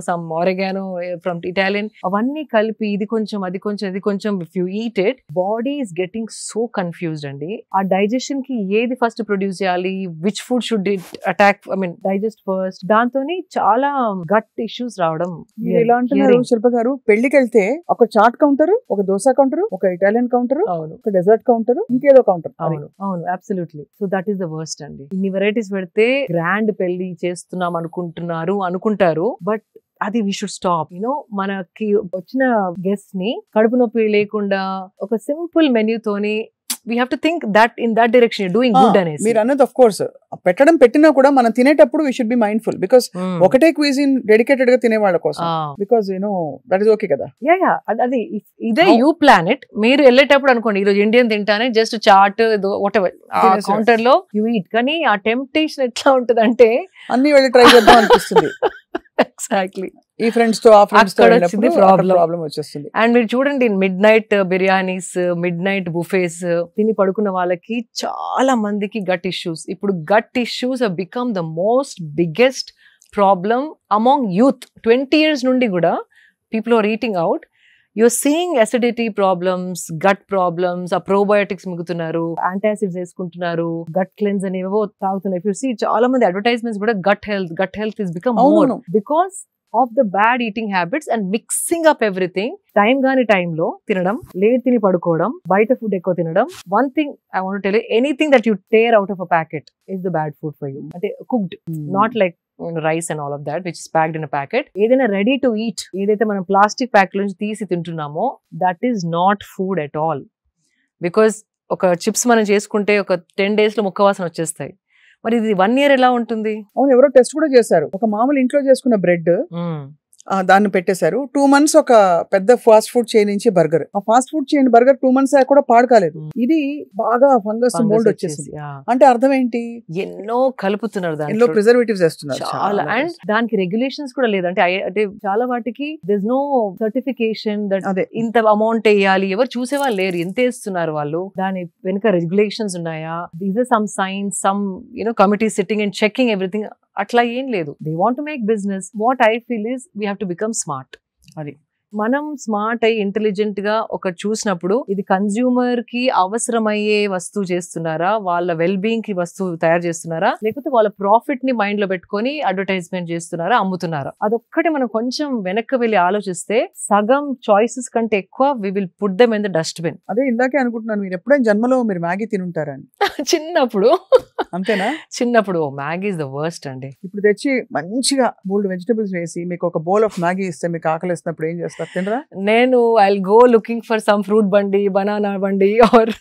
సమ్ ఆరెగానో ఫ్రమ్ ఇటాలియన్, అవన్నీ కలిపి ఇది కొంచెం, అది కొంచెం, ఇది కొంచెం. If you eat it, body is getting so confused అండి. ఆ డైజెషన్ కి ఏది ఫస్ట్ ప్రొడ్యూస్ చేయాలి, which food should it attack, digest first, దాంతో చాలా గట్ ఇష్యూస్ రావడం. మీరు ఎలా అంటున్నారు శిల్ప గారు? పెళ్లికి వెళ్తే ఒక చాట్ కౌంటర్, ఒక దోసా కౌంటర్, ఒక ఇటాలియన్ కౌంటర్, ఒక డెజర్ట్ కౌంటర్, ఇంకేదో కౌంటర్. అవును, absolutely. So that is the worst అండి. ఇన్ని వెరైటీస్ పెడితే గ్రాండ్ పెళ్లి చేస్తున్నాం అనుకుంటారు, బట్ అది వీ షుడ్ స్టాప్. మనకి వచ్చిన గెస్ట్ ని కడుపు నొప్పి లేకుండా ఒక simple మెన్యూతోని we have to think that in that direction you're doing good అనేసి. మీరు అన్నది ఆఫ్ కోర్స్ పెట్టినా కూడా మనం తినేటప్పుడు we should be mindful because ఒకటే క్విజిన్ డెడికేటెడ్ గా తినే వాళ్ళ కోసం, because that is okay కదా. అది ఇదే యూ ప్లాన్ ఇట్. మీరు వెళ్ళేటప్పుడు అనుకోండి, ఈ రోజు ఇండియన్ తింటానే, just chaat whatever counter లో యూ ఈట్. కానీ ఆ టెంప్టేషన్ ఎట్లా ఉంటది అంటే అన్ని వెళ్ళి ట్రై చేద్దాం అనిపిస్తుంది. ఎగ్జాక్ట్లీ. ఈ ఫ్రెండ్స్ తో ప్రాబ్లం వచ్చేస్తుంది. అండ్ మీరు చూడండి, midnight biryanis, midnight buffets తిని పడుకున్న వాళ్ళకి చాలా మందికి గట్ ఇష్యూస్. ఇప్పుడు gut issues have become the most biggest problem among youth. 20 years నుండి కూడా people are eating out. You're seeing acidity problems, gut problems, ఆ probiotics మిగుతున్నారు, antacids వేసుకుంటున్నారు, gut cleanse అనేవో తాగుతున్నారు. If you see, చాలా మంది అడ్వర్టైజ్మెంట్స్ కూడా gut health is become more because of the bad eating habits and mixing up everything. Time గాని టైంలో తినడం, లేట్ తిని పడుకోవడం, బయట ఫుడ్ ఎక్కువ తినడం. One thing I want to tell you, anything that you tear out of a packet is the bad food for you. అంటే cooked, not like rice and all of that which is packed in a packet. ఏదైనా ready to eat, ఏదైతే మనం plastic pack నుంచి తీసి తింటున్నామో that is not food at all. Because ఒక chips మనం చేసుకుంటే ఒక 10 days లో ముక్క వాసన వచ్చేస్తాయి. మరి ఇది 1 year ఎలా ఉంటుంది? అవును, ఎవరో టెస్ట్ కూడా చేశారు. ఒక మామూలు ఇంట్లో చేసుకున్న బ్రెడ్ దాన్ని పెట్టేశారు. 2 months ఒక పెద్ద ఫాస్ట్ ఫుడ్ చైన్ నుంచి బర్గర్. ఆ fast food chain burger 2 months కూడా పాడు కాలేదు. ఇది బాగా ఫంగస్ మోల్డ్ వచ్చేసింది. అంటే అర్థం ఏంటి? ఎన్నో కలుపుతున్నారు, ఎన్నో ప్రిజర్వేటివ్స్ వేస్తున్నారు చాలా. అండ్ దానికి రెగ్యులేషన్స్ కూడా లేదు. అంటే చాలా వాటికి there's no certification that ఇంత అమౌంట్ వేయాలి. ఎవరు చూసేవాళ్ళు లేరు ఎంత వేస్తున్నారు వాళ్ళు. దాని వెనుక రెగ్యులేషన్స్ ఉన్నాయా? These are some science, some committee sitting and checking everything. అట్లా ఏం లేదు. They want to make business. What I feel is we have to become smart. అది మనం స్మార్ట్ అయ్యి ఇంటెలిజెంట్ గా ఒక చూసినప్పుడు ఇది కన్స్యూమర్ కి అవసరమయ్యే వస్తువు చేస్తున్నారా, వాళ్ళ వెల్ బీయింగ్ కి వస్తువు తయారు చేస్తున్నారా, లేకపోతే వాళ్ళ ప్రాఫిట్ ని మైండ్ లో పెట్టుకొని అడ్వర్టైజ్మెంట్ చేస్తున్నారా, అమ్ముతున్నారా? అదొక్కటి మనం కొంచెం వెనక్కి వెళ్ళి ఆలోచిస్తే సగం చాయిసెస్ కంటే ఎక్కువ we will put them in the dustbin. అదే ఇందాకే అనుకుంటున్నాను, మీరు ఎప్పుడైనా జన్మలో మీరు మ్యాగీ తినుంటారని. చిన్నప్పుడు అంతేనా? చిన్నప్పుడు మ్యాగీ ఇస్ ద వర్స్ట్ అండి. ఇప్పుడు తెచ్చి మంచిగా 3 vegetables వేసి మీకు ఒక బౌల్ ఆఫ్ మ్యాగీ ఇస్తే మీకు ఆకలి వేసినప్పుడు ఏం చేస్తారు? తినరా? నేను I'll go looking for some fruit బండి, బనానా బండి, or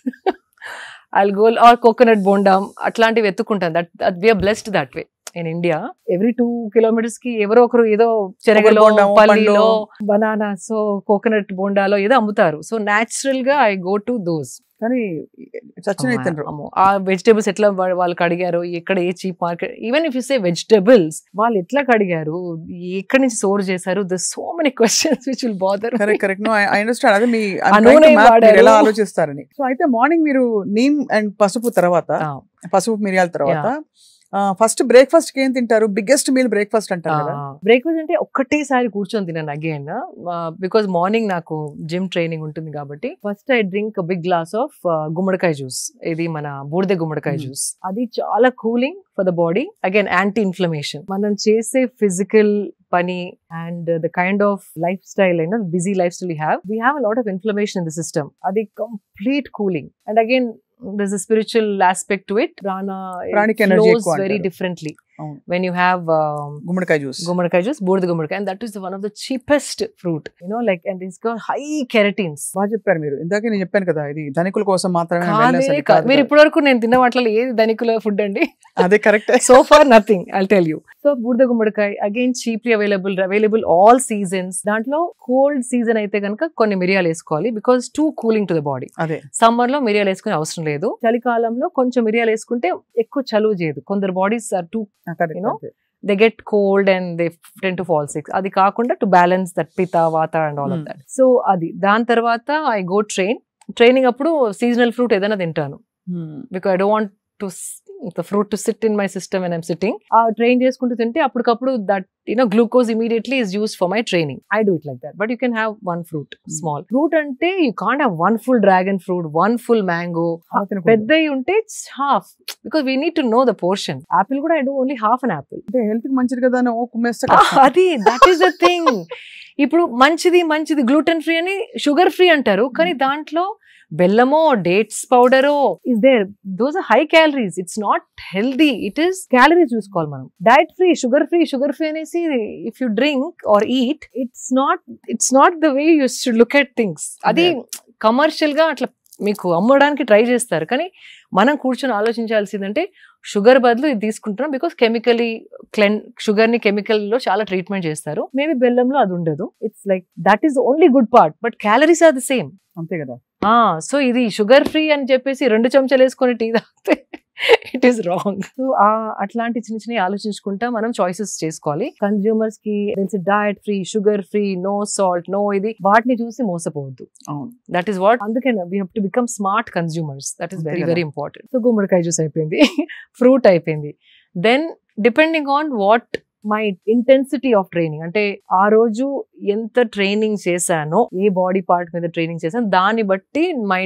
I'll go or coconut బోండం, అట్లాంటివి ఎత్తుకుంటాను. That we are blessed that way. In India every 2 kilometers కి ఎవరో ఒకరు ఏదో చెరగలో, పల్లిలో, బనానా, సో కోకోనట్ బోండాలో ఏదో అమ్ముతారు. సో న్యాచురల్ గా ఐ గో టు దోస్. కానీ ఆ వెజిటేబుల్స్ ఎట్లా వాళ్ళు కడిగారు, ఎక్కడ ఏ cheap market, even if you say vegetables వాళ్ళు ఎట్లా కడిగారు, ఎక్కడి నుంచి స్టోర్ చేశారు, the so many questions which will bother. Correct. No I understand. అదే మీ ఎలా ఆలోచిస్తారని. సో అయితే మార్నింగ్ మీరు నీమ్ అండ్ పసుపు తర్వాత, పసుపు మిరియాల తర్వాత ఫస్ట్ బ్రేక్ఫాస్ట్ కి ఏం తింటారు? బిగ్గెస్ట్ మీల్ బ్రేక్ఫాస్ట్ అంటారు కదా. బ్రేక్ఫాస్ట్ అంటే ఒక్కటేసారి కూర్చొని తిన్నాను అగైన్, బికాస్ మార్నింగ్ నాకు జిమ్ ట్రైనింగ్ ఉంటుంది కాబట్టి. First I drink big glass of గుమ్మడికాయ జ్యూస్. ఇది మన బూడిద గుమ్మడికాయ జ్యూస్. అది చాలా cooling for the body. Again anti inflammation. మనం చేసే ఫిజికల్ పని and the kind of lifestyle అయినా busy lifestyle we have a lot of inflammation in the system. అది complete cooling. And again there's a spiritual aspect to it. Pranic energy flows very differently when you have gummadikai juice, burdha gummadikai, and that is one of the cheapest fruit, like, and it's got high keratins. బాగా చెప్పారు మీరు. ఇందాకే నేను చెప్పాను కదా, ఇది ధనికుల కోసం మాత్రమే. మీరు ఇప్పటివరకు నేను తిన్న వాటిలో ఏది ధనికుల ఫుడ్ అండి? అదే correct. So far nothing, I'll tell you. So burdha gummadikai again cheaply available all seasons. దాంట్లో కోల్డ్ సీజన్ అయితే కనుక కొన్ని మిరియాలు వేసుకోవాలి, because two cooling to the body. అదే సమ్మర్ లో మిరియాలు వేసుకునే అవసరం లేదు. చలికాలంలో కొంచెం మిరియాలు వేసుకుంటే ఎక్కువ చలువ చేయదు. కొందరు bodies are too they get cold and they tend to fall sick. అది కాకుండా to balance that pitta, vata and all of that. So అది దాని తర్వాత I go training అప్పుడు seasonal fruit ఏదైనా తింటాను, because I don't want to the fruit to sit in my system when I'm sitting. Train చేసుకుంటూ తింటే అప్పటికప్పుడు that glucose immediately is used for my training. I do it like that. But you can have one fruit, small fruit ante you can't have one full dragon fruit, one full mango. పెద్దయి ఉంటే half, because we need to know the portion. Apple kuda I do only half an apple. అంటే health కి మంచిది కదా అని కుమ్మేస్తే అది that is the thing. ఇప్పుడు మంచిది గ్లూటెన్ ఫ్రీ అని షుగర్ ఫ్రీ అంటారు, కానీ దాంట్లో బెల్లమో డేట్స్ పౌడరో is there. Those are high calories. It's not healthy. It is calories చూసుకోవాలి మనం. డైట్ ఫ్రీ, షుగర్ ఫ్రీ అనేసి if you drink or eat, it's not the way you should look at things. అది commercial గా అట్లా మీకు అమ్మడానికి try చేస్తారు, కానీ మనం కూర్చొని ఆలోచించాల్సిందంటే షుగర్ బదులు ఇది తీసుకుంటున్నాం, బికాస్ షుగర్ ని కెమికల్ లో చాలా ట్రీట్మెంట్ చేస్తారు. మేబీ బెల్లంలో అది ఉండదు. It's like that is only good part, but calories are the same. అంతే కదా. సో ఇది షుగర్ ఫ్రీ అని చెప్పేసి 2 చెంచాలు వేసుకొని టీ తాగితే ఇట్ ఈస్ రాంగ్. సో అట్లాంటి చిన్న ఆలోచించుకుంటా మనం చాయిసెస్ చేసుకోవాలి. కన్స్యూమర్స్ కి తెలిసి diet free, sugar free, no salt, no ఇది, వాటిని చూసి మోసపోవద్దు. That is what. అందుకే we have to become smart consumers. That is very very important. So గుమ్మడికాయ జ్యూస్ అయిపోయింది, ఫ్రూట్ అయిపోయింది. Then depending on what my intensity of training, అంటే ఆ రోజు ఎంత ట్రైనింగ్ చేశానో, ఏ బాడీ పార్ట్ మీద ట్రైనింగ్ చేశానో దాన్ని బట్టి my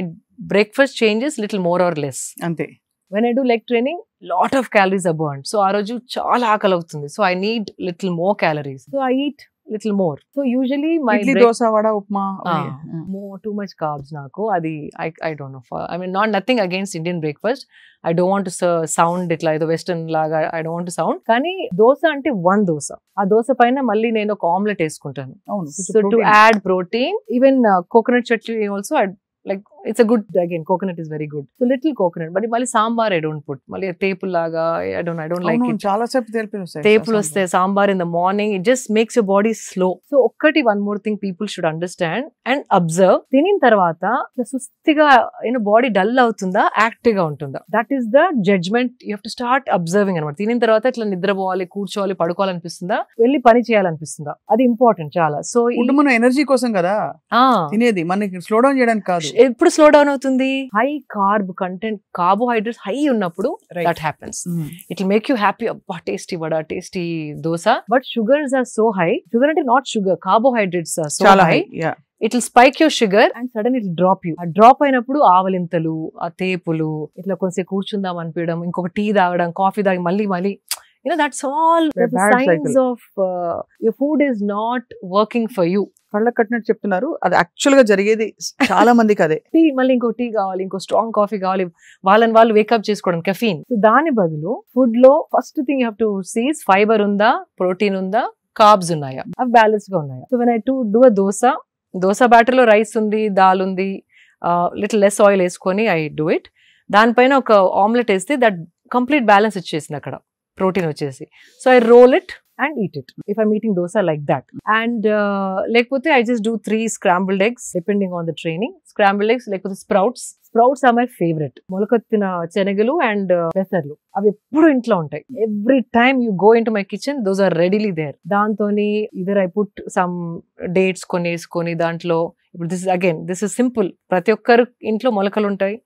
breakfast changes little more or less. అంతే. When I do leg training, lot of calories are burned. So ఆ రోజు చాలా ఆకలి అవుతుంది. So I need little more calories. So I eat little more. So usually my idli dosa vada upma more too much carbs naku adi I don't know. I mean, nothing against Indian breakfast. I don't want to sound it like the western laga. I don't want to sound. Kani dosa ante one dosa. ఆ దోశ పైన మళ్ళీ నేను ఒక omelette వేసుకుంటాను. So to add protein, even coconut chutney also like it's a good, again coconut is very good, so little coconut, but mali sambar I don't put, mali tepul laga I don't like it. చాలా సేపు Tepul వస్తే sambar in the morning, it just makes your body slow. So ఒక్కటి one more thing people should understand and observe, తినిన తర్వాత సుస్తిగా body dull అవుతుందా active గా ఉంటుందా, that is the judgment you have to start observing అనమాట. తినిన తర్వాత ఇట్లా నిద్రపోవాలి, కూర్చోవాలి, పడుకోవాలనిపిస్తుందా, వెళ్ళి పని చేయాలనిపిస్తుందా, అది ఇంపార్టెంట్ చాలా. సో మన ఎనర్జీ కోసం కదా తినేది, మనకి స్లో డౌన్ చేయడానికి కాదు. ఎప్పుడు స్లో డౌన్ అవుతుంది, high carb content, carbohydrates high ఉన్నప్పుడు that happens. It will make you happy, అబ్బా tasty vada, tasty dosa. But sugars are so high, sugar అంటే not sugar, carbohydrates are so high, it will spike your sugar and sudden it drop you. ఆ drop అయినప్పుడు ఆవలింతలు, ఆ తేపులు, ఇట్లా కొంచెం కూర్చుందాం అనిపించడం, ఇంకొక టీ తాగడం, కాఫీ తాగి మళ్ళీ that's all the signs of your food is not working for you. కళ్ళ కట్టినట్టు చెప్తున్నారు, అది యాక్చువల్ గా జరిగేది చాలా మందికి అదే. టీ మళ్ళీ ఇంకో టీ కావాలి, ఇంకో స్ట్రాంగ్ కాఫీ కావాలి, వాళ్ళని వాళ్ళు వేకప్ చేసుకోవడం, కెఫీన్. సో దాని బదులు ఫుడ్ లో first thing you have to see fibre ఉందా, ప్రోటీన్ ఉందా, కార్బ్స్ ఉన్నాయా, అవి బ్యాలెన్స్ గా ఉన్నాయా. So when I do a dosa batter లో రైస్ ఉంది, దాల్ ఉంది, లిటిల్ లెస్ ఆయిల్ వేసుకొని ఐ డూ ఇట్. దానిపైన ఒక ఆమ్లెట్ వేస్తే దట్ కంప్లీట్ బ్యాలెన్స్ వచ్చేసింది అక్కడ, ప్రోటీన్ వచ్చేసి. So I roll it and eat it if I'm eating dosa like that. And lekapothe I just do 3 scrambled eggs depending on the training. Scrambled eggs, lekapothe sprouts are my favorite. మొలకొత్తిన శనగలు and పెసర్లు అవి ఎప్పుడు ఇంట్లో ఉంటాయి. Every time you go into my kitchen, those are readily there. దాంతోని either I put some dates కొనేసుకొని దాంట్లో, ఇప్పుడు this is simple. ప్రతి ఒక్కరు ఇంట్లో మొలకలు ఉంటాయి,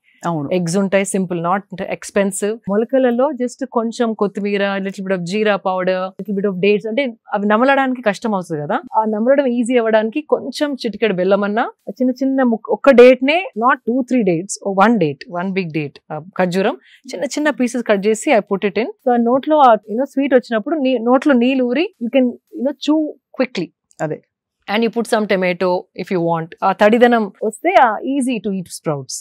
ఎగ్స్ ఉంటాయి, సింపుల్, నాట్ ఎక్స్పెన్సివ్. మొలకలలో జస్ట్ కొంచెం కొత్తిమీర, little bit of jeera powder, little bit of dates, అంటే అవి నమలడానికి కష్టం అవుతుంది కదా, ఆ నమలడం ఈజీ అవ్వడానికి కొంచెం చిటికెడు బెల్లం అన్న, చిన్న ఒక్క డేట్ నే, నాట్ 2-3 డేట్స్, 1 బిగ్ డేట్ ఖర్జూరం చిన్న పీసెస్ కట్ చేసి I put it in. So ఆ నోట్లో స్వీట్ వచ్చినప్పుడు నోట్లో నీళ్ళు ఊరి యూ కెన్ చూ క్విక్లీ. అదే. And you put some tomato if you want. Tadidanam vaste easy to eat sprouts.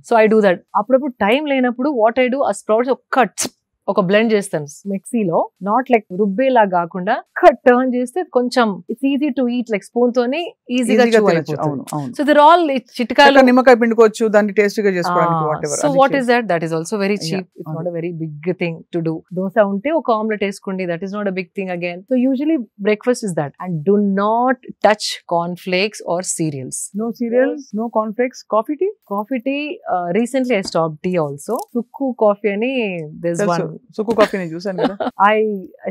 So I do that. Appudu time lenappudu what I do, a sprouts ఒక blend చేస్తాను మిక్సీలో, not like రుబ్బేలా కాకుండా turn చేస్తే కొంచెం it's easy to eat, like spoon తోని ఈజీగా అయిపోతుంది. So there all చిట్కాలు, నిమ్మకాయ పిండుకోవచ్చు, దాన్ని టేస్టీగా చేసుకోవడానికి. So what is that is also very cheap, it's not a very big thing to do. Dosa ఉంటే ఒక ఆమ్లెట్ వేసుకోండి, that is not a big thing again. So usually breakfast is that. And do not touch corn flakes or cereals. No cereals, no corn flakes. Coffee tea, recently I stopped tea also. Sukku coffee ani, there's one Sukku coffee నేను చూసాను కదా. I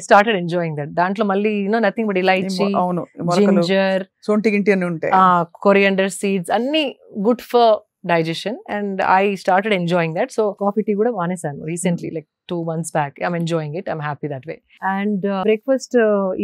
started enjoying that. దాంట్లో మళ్ళీ nothing but elaichi, ginger, సొంటి గింటి అన్ని ఉంటాయి, coriander seeds, అన్ని good for digestion, and I started enjoying that. So coffee tea kuda vanesanu recently, like 2 months back. I'm enjoying it, I'm happy that way. And breakfast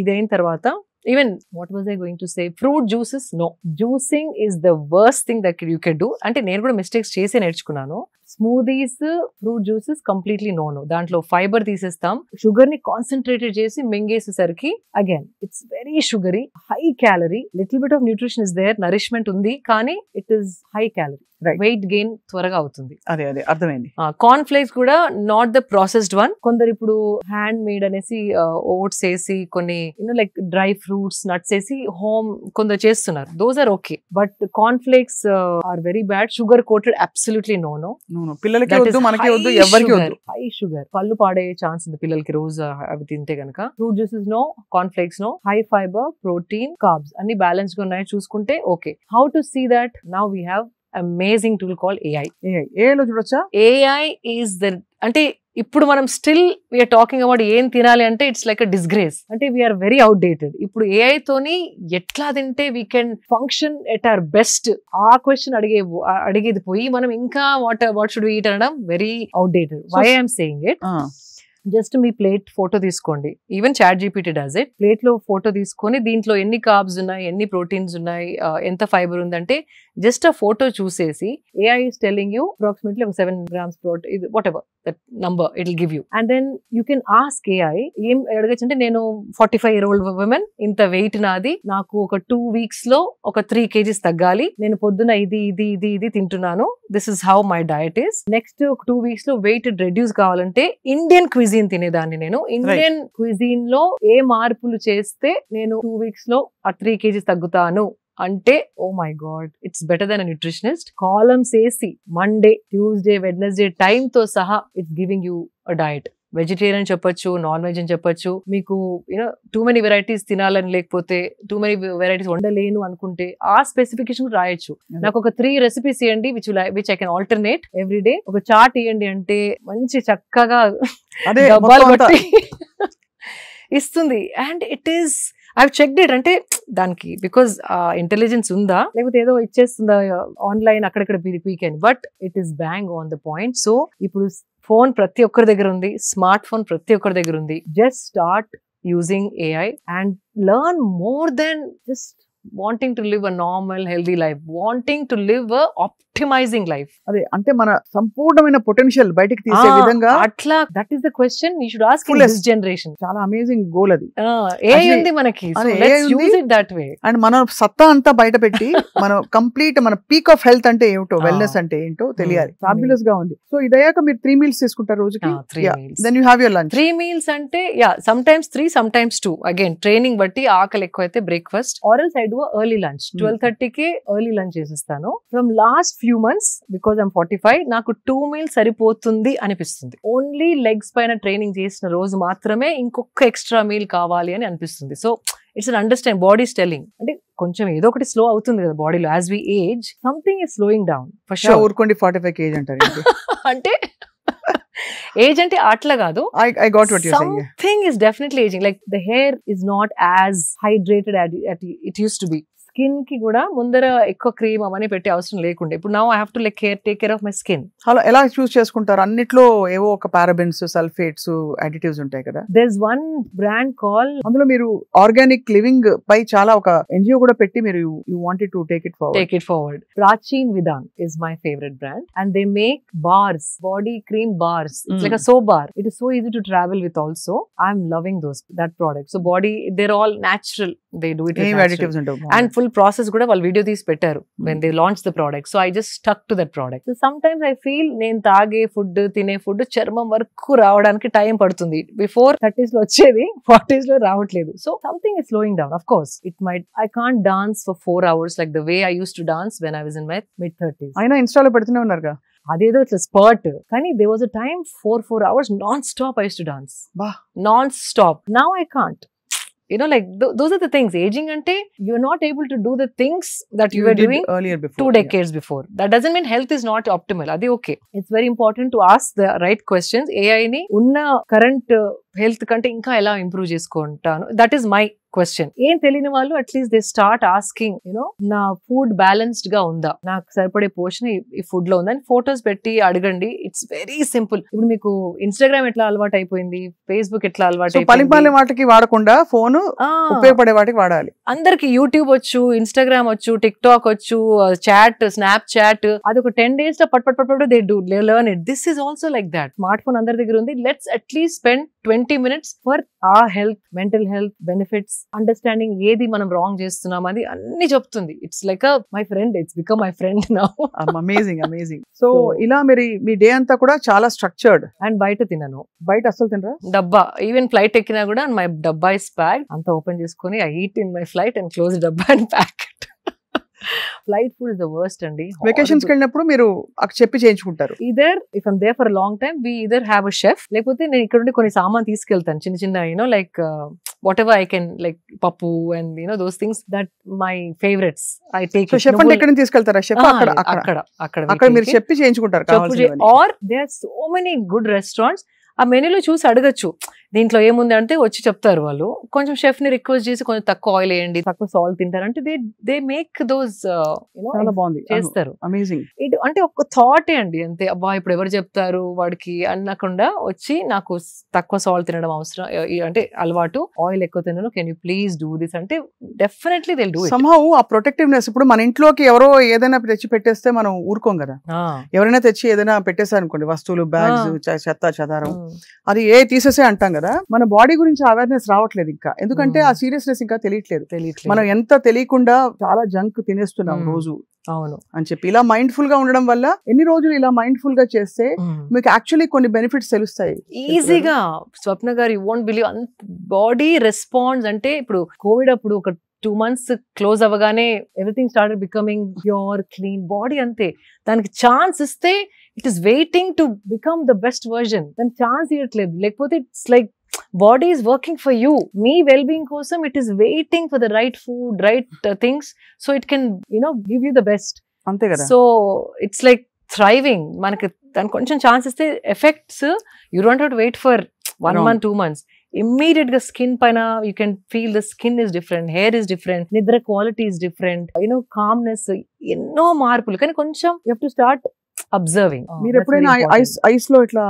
idain tarvata, even what was I going to say, fruit juices, no, juicing is the worst thing that you can do. Ante nenu kuda mistakes chese nerchukunnanu. Smoothies, fruit juices completely no. దాంట్లో fiber తీసేస్తాం, sugar ని concentrated చేసి మింగేసేసరికి again it's very sugary, high calorie. Little bit of nutrition is there, nourishment ఉంది, కానీ it is high calorie. Weight gain త్వరగా అవుతుంది. అదే అర్థమైంది. కార్న్ ఫ్లేక్స్ కూడా నాట్ ద ప్రాసెస్డ్ వన్. కొందరు ఇప్పుడు హ్యాండ్ మేడ్ అనేసి ఓట్స్ వేసి కొన్ని లైక్ డ్రై ఫ్రూట్స్, నట్స్ వేసి హోమ్ కొందరు చేస్తున్నారు. Those are okay, but corn flakes are very bad. Sugar coated absolutely no. పిల్లలకి వద్దు, మనకి వద్దు, ఎవరికి వద్దు. హై షుగర్, పళ్ళు పాడయ్యే ఛాన్స్ ఉంది పిల్లలకి రోజు అవి తింటే గనక. Fruit juices no, corn flakes no. High fibre, protein, carbs అన్ని బ్యాలెన్స్ గా ఉన్నాయి చూసుకుంటే okay. How to see that? Now we have amazing tool called AI. AI లో చూడొచ్చా? AI is the, అంటే ఇప్పుడు మనం స్టిల్ వీఆర్ టాకింగ్ అబౌట్ ఏం తినాలి అంటే ఇట్స్ లైక్ అ డిస్గ్రేస్, అంటే వీఆర్ వెరీ అవుట్డేటెడ్. ఇప్పుడు AI తోని ఎట్లా తింటే we can function at our best, ఆ క్వశ్చన్ అడిగేది పోయి మనం ఇంకా వాట్ షుడ్ వి ఈట్ అనడం very outdated. Why I'm saying it, just మీ ప్లేట్ ఫోటో తీసుకోండి. Even chat GPT does it. Plate లో ఫోటో తీసుకొని దీంట్లో ఎన్ని కార్బ్స్ ఉన్నాయి, ఎన్ని ప్రోటీన్స్ ఉన్నాయి, ఎంత ఫైబర్ ఉందంటే జస్ట్ ఆ ఫోటో చూసేసి AI is telling you approximately 7 grams protein, whatever that number it will give you. And then you can ask AI, ఏం అడగచ్చు అంటే నేను 45-year-old woman, ఇంత వెయిట్ నాది, నాకు ఒక 2 weeks లో ఒక 3 kgs తగ్గాలి, నేను పొద్దున ఇది తింటున్నాను, this is how my diet is. Next 2 weeks లో వెయిట్ రెడ్యూస్ కావాలంటే ఇండియన్ క్విజీన్ తినేదాన్ని నేను. ఇండియన్ క్విజీన్ లో ఏ మార్పులు చేస్తే నేను 2 weeks లో ఆ 3 kgs తగ్గుతాను అంటే, oh my God, it's better than a nutritionist. Columns వేసి మండే, ట్యూస్డే, వెడ్నెస్డే టైమ్ తో సహా it's giving you a diet. Vegetarian చెప్పొచ్చు, నాన్ వెజ్ అని చెప్పొచ్చు. మీకు టూ మెనీ వెరైటీస్ తినాలని లేకపోతే టూ మెనీ వెరైటీస్ వండలేను అనుకుంటే ఆ స్పెసిఫికేషన్ రాయొచ్చు. నాకు ఒక 3 recipes ఇవ్వండి which I can alternate every day. ఒక చార్ట్ ఇవ్వండి అంటే మంచి చక్కగా డబ్బాలు బట్టి ఇస్తుంది. And it is I've checked it. అంటే దానికి బికాస్ ఇంటెలిజెన్స్ ఉందా లేకపోతే ఏదో ఇచ్చేస్తుందా ఆన్లైన్ అక్కడక్కడ పీకెన్, but it is bang on the point. So ఇప్పుడు ఫోన్ ప్రతి ఒక్కరి దగ్గర ఉంది, స్మార్ట్ ఫోన్ ప్రతి ఒక్కరి దగ్గర ఉంది. Just start using AI and learn more than just wanting to live a normal healthy life, wanting to live a optimizing life. అదే అంటే మన సంపూర్ణమైన పొటెన్షియల్ బయటికి తీసే విధంగా అట్లా. That is the question you should ask in this generation. చాలా amazing goal అది. AI ఉంది మనకి, so let's use it that way. And మన సత్తా అంతా బయట పెట్టి మనం కంప్లీట్ మన పీక్ ఆఫ్ హెల్త్ అంటే ఏమిటో, వెల్నెస్ అంటే ఏంటో తెలియాలి. ఫ్యాబులస్ గా ఉంది. సో ఇదయ్యాక మీరు 3 meals తీసుకుంటారు రోజుకి. 3 meals. Then you have your lunch. 3 meals అంటే sometimes 3, sometimes 2. Again training బట్టి ఆకలి ఎక్కువైతే breakfast, or else I do early lunch. 12:30కి ఎర్లీ లంచ్ చేసేస్తాను. From last few months because I'm 45 నాకు 2 meals సరిపోతుంది అనిపిస్తుంది. ఓన్లీ లెగ్స్ పైన ట్రైనింగ్ చేసిన రోజు మాత్రమే ఇంకొక ఎక్స్ట్రా మీల్ కావాలి అని అనిపిస్తుంది. So it's un understand body telling. అంటే కొంచెం ఏదో ఒకటి స్లో అవుతుంది కదా బాడీలో. As we age something is slowing down for sure. ఊరుకోండి 45 kg అంటారు. అంటే ఏజ్ అంటే అట్లా కాదు. I got what you're saying. Something is definitely aging. Like the hair is not as hydrated as it used to be. Skin కి కూడా ముందర ఎక్కువ క్రీమ్ అవన్నీ పెట్టే అవసరం లేకుండా ఇప్పుడు now I have to like take care of my skin. అలా ఎలా చూస్ చేసుకుంటారు? అన్నిట్లో ఏవో ఒక పారాబెన్స్, సల్ఫేట్స్, అడిటివ్స్ ఉంటాయి కదా. There is one brand call, అందులో మీరు ఆర్గానిక్ లివింగ్ పై చాలా ఒక NGO కూడా పెట్టి మీరు you wanted to take it forward. Prachin Vidhan is my favourite brand and they make bars, body cream bars. It's like a soap bar. It is so easy to travel with also. I am loving that product. So body there all natural, they do it with additives ఉంటాయి and full process కూడా వాళ్ళు video తీసి పెట్టారు when they launched the product. So I just stuck to that product. So sometimes I feel నేను తాగే food, తినే food చర్మం వరకు రావడానికి టైం పడుతుంది. బిఫోర్ 30s లో వచ్చేది 40s లో రావట్లేదు. So something is slowing down. Of course I can't dance for 4 hours like the way I used to dance when I was in my mid-30s. అయినా ఇన్స్టాలో పెడుతూనే ఉన్నారుగా. అదేదో ఇట్లా స్పర్ట్. కానీ there was a time 4 hours non-stop I used to dance. Non-stop. Now I can't. Like those are the things. Aging ante you're not able to do the things that you were doing earlier before, 2 decades before. That doesn't mean health is not optimal. Adi okay. It's very important to ask the right questions. AI ni unna current health kante inka ela improve chesukontanu. That is my question. ఏం తెలియని వాళ్ళు at least they start asking నా food balanced గా ఉందా, నాకు సరిపడే పోషన్ ఈ food లో ఉందా అని ఫోటోస్ పెట్టి అడగండి. It's very simple. ఇప్పుడు మీకు ఇన్స్టాగ్రామ్ ఎట్లా అలవాటు అయిపోయింది, ఫేస్బుక్ ఎట్లా అలవాటు అయిపోయింది, వాటికి వాడకుండా ఫోన్ ఉపయోగపడే వాటికి వాడాలి. అందరికి యూట్యూబ్ వచ్చు, ఇన్స్టాగ్రామ్ వచ్చు, టిక్ టాక్ వచ్చు, చాట్, స్నాప్ చాట్, అది ఒక 10 days లో పట్ they do learn it. This is also like that. Smart phone అందరి దగ్గర ఉంది. Let's at least spend 20 minutes for our health, mental health benefits, understanding ఏది మనం రాంగ్ చేస్తున్నాం అది అన్ని చెప్తుంది. It's like my friend. It's become my friend now. Amazing. So ఇలా మీ డే అంతా కూడా చాలా స్ట్రక్చర్డ్. అండ్ బయట తినను. బయట అసలు తినరా? డబ్బా. ఈవెన్ ఫ్లైట్ ఎక్కినా కూడా మై డబ్బా ఇస్ ప్యాక్డ్. అంతా ఓపెన్ చేసుకుని I eat in my flight and close డబ్బా and pack it. Flight food is the worst అండి. వెకేషన్స్ కి వెళ్ళినప్పుడు మీరు చెప్పి చేయించుకుంటారు. Either if I'm there for long time we either have a chef, లేకపోతే నేను ఇక్కడ నుండి కొన్ని సామాన్ తీసుకెళ్తాను చిన్న like whatever I can, like pappu and those things that my favorites I take. So chef ante ekkada తీసుకెళ్తారా? షెఫ్ అక్కడ మీరు చెప్పి చేయించుకుంటారు కావాల్సినవి. Or there are so many good restaurants. ఆ మెనూలో చూసి అడగచ్చు, దీంట్లో ఏముంది అంటే వచ్చి చెప్తారు వాళ్ళు, కొంచెం షెఫ్ ని రిక్వెస్ట్ చేసి కొంచెం తక్కువ ఆయిల్ వేయండి, తక్కువ సాల్ట్ తింటారు అంటే దే మేక్ దోస్ చాలా బాగుంది, చేస్తారు. అమేజింగ్. ఇది అంటే ఒక థాటే అండి అంతే. అబ్బా ఇప్పుడు ఎవరు చెప్తారు వాడికి అనకుండా వచ్చి నాకు తక్కువ సాల్ట్ తినడం అవసరం అంటే అలవాటు, ఆయిల్ ఎక్కువ తినను, can you please do this అంటే definitely they do it. Somehow ఆ ప్రొటెక్టివ్నెస్. ఇప్పుడు మన ఇంట్లోకి ఎవరో ఏదైనా తెచ్చి పెట్టేస్తే మనం ఊరుకోం కదా, ఎవరైనా తెచ్చి ఏదైనా పెట్టేశారు అనుకోండి, వస్తువులు, బ్యాగ్స్, చెత్త చెదారం, అది తీసేసే అంటాం కదా. మన బాడీ గురించి అవేర్నెస్ రావట్లేదు ఇంకా, ఎందుకంటే ఆ సీరియస్నెస్ ఇంకా తెలియట్లేదు. మనం ఎంత తెలియకుండా చాలా జంక్ తినేస్తున్నాం రోజు. అవును అని చెప్పి ఇలా మైండ్ఫుల్ గా ఉండడం వల్ల ఎన్ని రోజులు ఇలా మైండ్ఫుల్ గా చేస్తే మీకు యాక్చువల్లీ కొన్ని బెనిఫిట్స్ తెలుస్తాయి ఈజీగా. స్వప్న గారు, you won't believe, body response అంటే ఇప్పుడు కోవిడ్ అప్పుడు ఒక 2 months క్లోజ్ అవ్వగానే everything started becoming pure clean body. అంతే, దానికి ఛాన్స్ ఇస్తే it is waiting to become the best version. దానికి ఛాన్స్ ఇవ్వట్లేదు, లేకపోతే it's like body is working for you, మీ వెల్ బీయింగ్ కోసం it is waiting for the right food, right things, so it can give you the best. అంతే కదా. So it's like thriving. మనకి దానికి కొంచెం ఛాన్స్ ఇస్తే effects you don't have to wait for 1 month 2 months. Immediate గా skin పైన you can feel the skin is different, hair is different, నిద్ర quality is different, calmness, ఎన్నో మార్పులు. కానీ కొంచెం you have to start observing. మీరు ఎప్పుడైనా ఐస్ లో ఇట్లా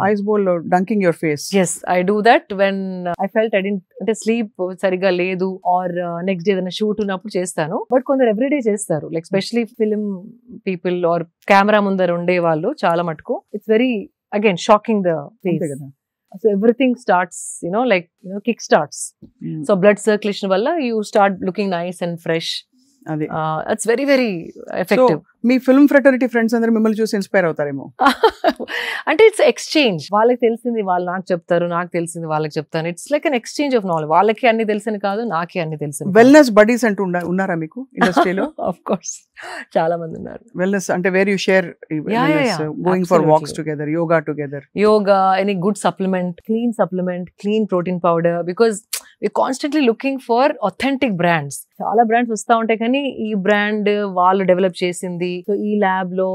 ఐస్ బౌల్ లో dunking your face? yes, I do that when I felt I didn't అంటే స్లీప్ సరిగా లేదు ఆర్ నెక్స్ట్ డే ఏదైనా షూట్ ఉన్నప్పుడు చేస్తాను. బట్ కొందరు ఎవ్రీడే చేస్తారు, like specially film people or camera ముందర ఉండే వాళ్ళు చాలా మటుకు. It's very again shocking the face. So everything starts, kick starts. So blood circulation valla you start looking nice and fresh. It's very very effective. So, me film fraternity friends అందరూ మిమ్మల్ని చూసి inspire అవుతారేమో. అంటే it's exchange. వాళ్ళకి తెలిసింది వాళ్ళు నాకు చెప్తారు, నాకు తెలిసింది వాళ్ళకి చెప్తాను. It's like an exchange of knowledge. వాళ్ళకి అన్ని తెలిసిన కాదు, నాకే అన్ని తెలిసిన. వెల్నెస్ బడీస్ అంటూ ఉన్నారా మీకు ఇండస్ట్రీలో? ఆఫ్ కోర్స్ చాలా మంది ఉన్నారు. వెల్నెస్ అంటే where you share going for walks together, yoga together. Yoga, any good supplement, clean protein powder, because we constantly looking for authentic brands. చాలా బ్రాండ్స్ వస్తా ఉంటాయి, కానీ ఈ బ్రాండ్ వాళ్ళు డెవలప్ చేసింది, సో ఈ ల్యాబ్ లో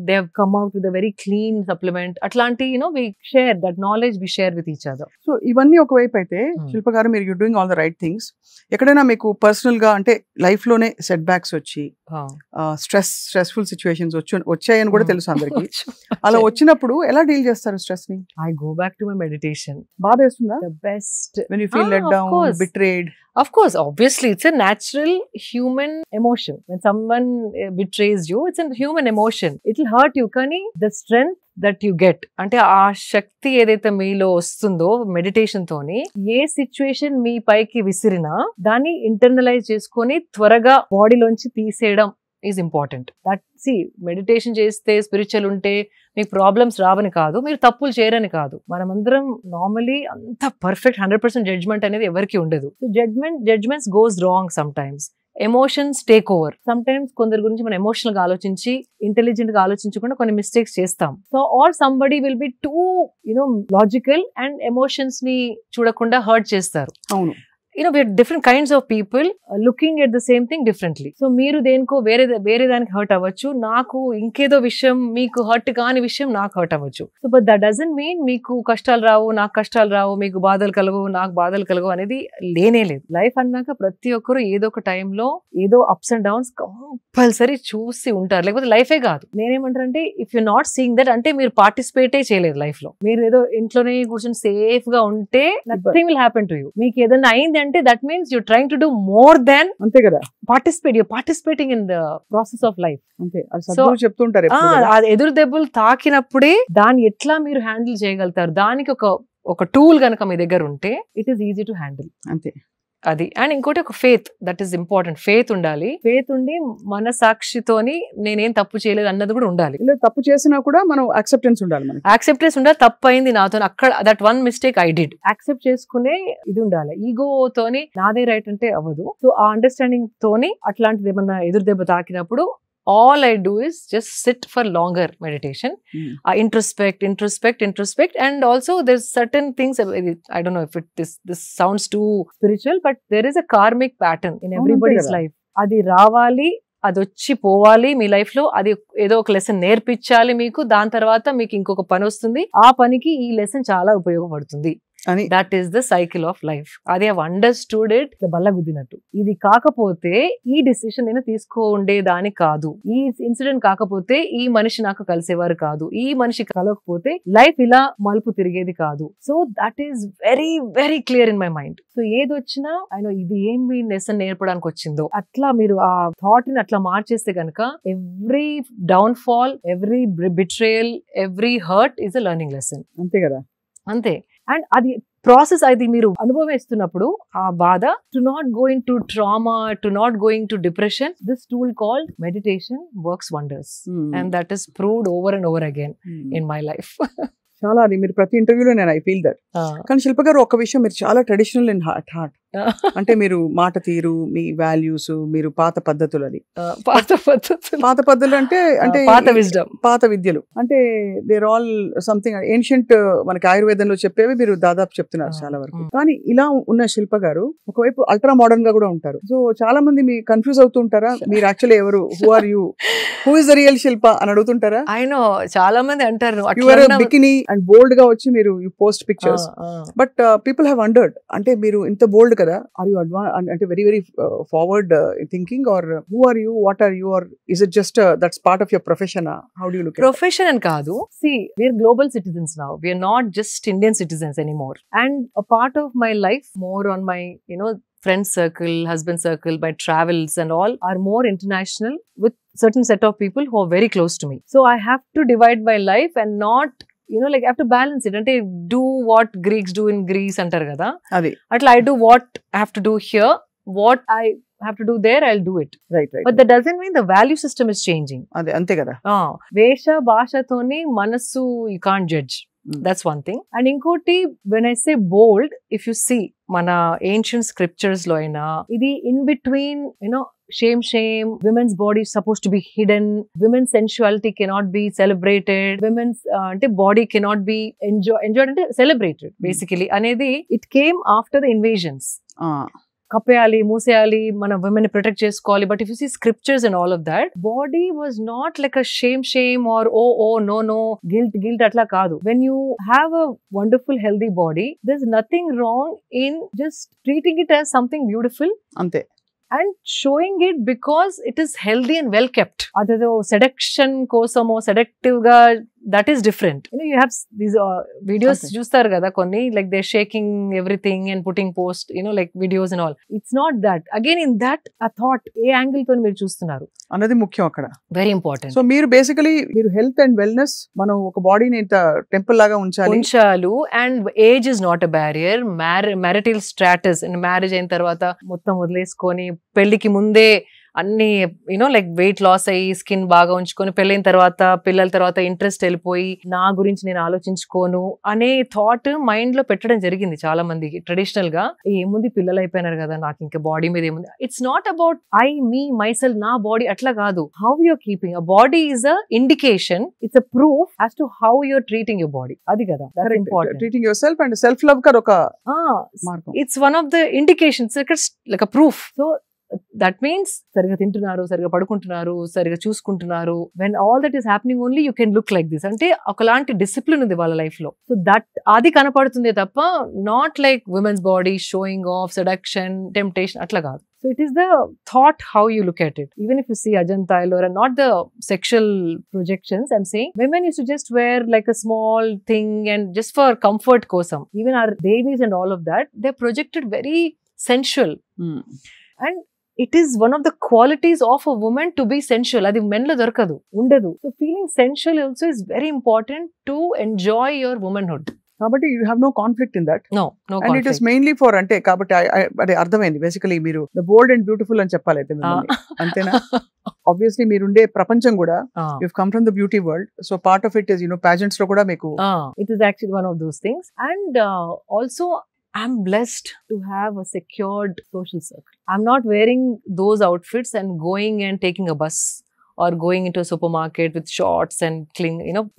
they have come out with a very clean supplement. అట్లాంటి we share that knowledge, we share with each other. So ఇవన్నీ ఒకవైపు అయితే శిల్ప గారు, మీరు you doing all the right things. ఎక్కడైనా మీకు పర్సనల్ గా అంటే లైఫ్ లోనే సెట్ బ్యాక్స్ వచ్చి స్ట్రెస్ఫుల్ సిచ్యువేషన్స్ వచ్చాయని కూడా తెలుసు అందరికి. అలా వచ్చినప్పుడు ఎలా డీల్ చేస్తారు స్ట్రెస్ ని? I go back to my meditation. బాధ వేస్తుందా? The best when you feel let down, betrayed. Of course, obviously, it's a natural human emotion. When someone betrays you, it's a human emotion. It'll hurt you, kani the strength that you get, ante aa shakti edaithe meelo vastundo meditation toni, A situation మీ పైకి విసిరినా దాన్ని internalise చేసుకొని త్వరగా body లోంచి తీసేయడం is important. That meditation చేస్తే, spiritual ఉంటే మీకు problems రావని కాదు, మీరు తప్పులు చేయరని కాదు. మనమందరం నార్మలీ అంత పర్ఫెక్ట్ 100% జడ్జ్మెంట్ అనేది ఎవరికి ఉండదు. So judgements goes wrong some times. Emotions take over. Some times కొందరి గురించి మనం ఎమోషనల్ గా ఆలోచించి, ఇంటెలిజెంట్ గా ఆలోచించకుండా కొన్ని మిస్టేక్స్ చేస్తాం. So or somebody will be too logical and emotions ని చూడకుండా హర్ట్ చేస్తారు. అవును. we are different kinds of people looking at the same thing differently. So మీరు దేనికో వేరే దానికి హర్ట్ అవ్వచ్చు, నాకు ఇంకేదో విషయం, మీకు హర్ట్ కాని విషయం నాకు హర్ట్ అవ్వచ్చు. So but that doesn't mean మీకు కష్టాలు రావు, నాకు కష్టాలు రావు, మీకు బాధలు కలగవు, నాకు బాధలు కలగవు అనేది లేనే లేదు. లైఫ్ అన్నాక ప్రతి ఒక్కరు ఏదో ఒక టైంలో ఏదో అప్స్ అండ్ డౌన్స్ కంపల్సరీ చూసి ఉంటారు, లేకపోతే లైఫే కాదు. నేనేమంటారంటే if you not seeing that, అంటే మీరు పార్టిసిపేటే చేయలేదు లైఫ్ లో. మీరు ఏదో ఇంట్లోనే కూర్చొని సేఫ్ గా ఉంటే nothing will happen to you. మీకు ఏదైనా అయింది అంటే that means you're trying to do more than అంతే కదా participate. You're participating in the process of life. అంతే. అది సద్గురు చెప్తుంటారు. ఎదురు దెబ్బలు తాకినప్పుడే దాన్ని ఎట్లా మీరు హ్యాండిల్ చేయగలుగుతారు, దానికి ఒక టూల్ గనక మీ దగ్గర ఉంటే it is easy to handle. అంతే. అది. అండ్ ఇంకోటి ఒక faith, that is important. Faith ఉండాలి. ఫేత్ ఉండి మన సాక్షితోని నేనేం తప్పు చేయలేదు అన్నది కూడా ఉండాలి. తప్పు చేసినా కూడా మనం యాక్సెప్టెన్స్ ఉండాలి. యాక్సెప్టెన్స్ ఉండాలి. తప్పు అయింది నాతో, అక్కడ that one mistake I did, accept చేసుకునే ఇది ఉండాలి. ఈగోతోని నాదే రైట్ అంటే అవ్వదు. సో ఆ అండర్స్టాండింగ్ తోని అట్లాంటిది ఏమన్నా ఎదురు దెబ్బ తాకినప్పుడు all I do is just sit for longer meditation. Introspect, and also there's certain things, I don't know if this sounds too spiritual, but there is a karmic pattern in everybody's life. Adi ravali, అది వచ్చి పోవాలి మీ life లో. అది ఏదో ఒక lesson నేర్పించాలి మీకు. దాని తర్వాత మీకు ఇంకొక పని వస్తుంది, ఆ పనికి ఈ లెసన్ చాలా ఉపయోగపడుతుంది. అని that is the cycle of life. అది ఐ అండర్స్టూడ్ ఇట్ బల్లగుద్దినట్టు. ఇది కాకపోతే ఈ డిసిషన్ నేను తీసుకోండేదాని కాదు, ఈ ఇన్సిడెంట్ కాకపోతే ఈ మనిషి నాకు కలిసేవారు కాదు, ఈ మనిషి కలవకపోతే లైఫ్ ఇలా మలుపు తిరిగేది కాదు. So that is very very clear in my mind. So ఏది వచ్చినా ఆయన ఇది ఏమి లెసన్ నేర్పడానికి వచ్చిందో అట్లా మీరు ఆ థాట్ ని అట్లా మార్చేస్తే కనుక every downfall, every betrayal, every hurt is a learning lesson. అంతే కదా, అంతే. అండ్ అది ప్రాసెస్, అది మీరు అనుభవిస్తున్నప్పుడు ఆ బాధ, to not going to trauma, to not going to depression, this tool called meditation works wonders. And that is proved over and over again in my life. చాలా అది మీరు ప్రతి ఇంటర్వ్యూలో నేను ఐ ఫీల్ దట్. కానీ శిల్ప గారు ఒక విషయం, మీరు చాలా ట్రెడిషనల్ ఇన్ హార్ట్. అంటే మీరు మాట తీరు, మీ వాల్యూస్, మీరు పాత పద్ధతులు, అది పాత పద్ధతులు అంటే అంటే పాత విజ్డమ్, పాత విద్యలు అంటే దేర్ ఆల్ సంథింగ్ ఏన్షియంట్, మనకి ఆయుర్వేదంలో చెప్పేవి మీరు దాదాపు చెప్తున్నారు చాలా వరకు. కానీ ఇలా ఉన్న శిల్ప గారు ఒకవైపు అల్ట్రా మోడర్న్ గా కూడా ఉంటారు. సో చాలా మంది మీ కన్ఫ్యూజ్ అవుతుంటారా, మీరు యాక్చువల్లీ ఎవరు, who are you, who is the real Shilpa అని అడుగుతుంటారా? అయినో చాలా మంది అంటారు బికినీ అండ్ బోల్డ్ గా వచ్చి మీరు post pictures, but people have wondered, అంటే మీరు ఇంత బోల్డ్ కదా, ఆర్ యూ అంటే very very forward thinking, are who are you, what are you, or is it just that's part of your profession? How do you look? Profession అని కాదు. See, we are global citizens now. We are not just Indian citizens anymore. And a part of my life, more on my, friend circle, husband circle, my travels and all are more international with certain set of people who are very close to me. So I have to divide my life and not, like I have to balance it. Ante do what Greeks do in Greece antaru kada. Adi. Atla I do what I have to do here. What I have to do there, I'll do it. Right. But that doesn't mean the value system is changing. Adi ante kada. Vesha bhasha toni manasu you can't judge. That's one thing. And inkoti, when I say bold, if you see mana ancient scriptures lo aina idi in between, shame, women's body is supposed to be hidden, women's sensuality cannot be celebrated, women's body cannot be enjoyed ante celebrated basically anedi it came after the invasions. కప్పేయాలి, మూసేయాలి, మన women protect చేసుకోవాలి. But if you see scriptures and all of that, body was not like a shame or oh no guilt అట్లా కాదు. When you have a wonderful healthy body, there is nothing wrong in just treating it as something beautiful అంతే, and showing it because it is healthy and well kept. Adado seduction kosamo seductive ga, that is different. You have these videos chustaru kada konni, like they're shaking everything and putting post, like videos and all. It's not that. Again, in that a thought, A angle తో మీరు చూస్తున్నారు అన్నది ముఖ్యం అక్కడ, very important. So మీరు basically మీరు health and wellness, మనం ఒక బాడీని ఇంత టెంపుల్ లాగా ఉంచాలి. And age is not a barrier. Marital status, marriage అయిన తర్వాత మొత్తం వదిలేసుకొని, పెళ్లికి ముందే అన్ని లైక్ వెయిట్ లాస్ అయ్యి స్కిన్ బాగా ఉంచుకొని, పెళ్ళైన తర్వాత పిల్లల తర్వాత ఇంట్రెస్ట్ వెళ్ళిపోయి, నా గురించి నేను ఆలోచించుకోను అనే థాట్ మైండ్ లో పెట్టడం జరిగింది చాలా మందికి. ట్రెడిషనల్ గా ఏముంది, పిల్లలు అయిపోయినారు కదా, నాకు ఇంకా బాడీ మీద ఏముంది. It's not about me myself, నా బాడీ అట్లా కాదు. How you're keeping a body is a indication, it's a proof as to how you're treating your body. అది కదా important. Treating your self and self love కదా ఒక మార్గం. It's one of the indications, like a proof. So that means సరిగా తింటున్నారు, సరిగా పడుకుంటున్నారు, సరిగా చూసుకుంటున్నారు. When all that is happening only you can look like this. అంటే ఒకలాంటి డిసిప్లిన్ ఉంది వాళ్ళ లైఫ్ లో. సో దట్ అది కనపడుతుంది తప్ప not like women's body showing off, seduction, temptation అట్లా కాదు. So it is the thought how you look at it. Even if you see Ajanta, Ellora, not the sexual projections, I'm saying women used to just wear like a small thing and just for comfort kosam. Even our babies and all of that, they're projected very sensual. And it is one of the qualities of a woman to be sensual. Adi men lo dorkadu, undadu. So feeling sensual also is very important to enjoy your womanhood. కాబట్టి you have no conflict in that. No and it is mainly for, అంటే కాబట్టి అదే అర్థమైంది. Basically మీరు the bold and beautiful అని చెప్పాలి అయితే అంతేనా? ఆబ్వియస్లీ మీరుండే ప్రపంచం కూడా you come from the beauty world. So part of it is pageants లో కూడా మీకు it is actually one of those things. And also I'm blessed to have a secured social circle. I'm not wearing those outfits and going and taking a bus or going into a supermarket with shorts and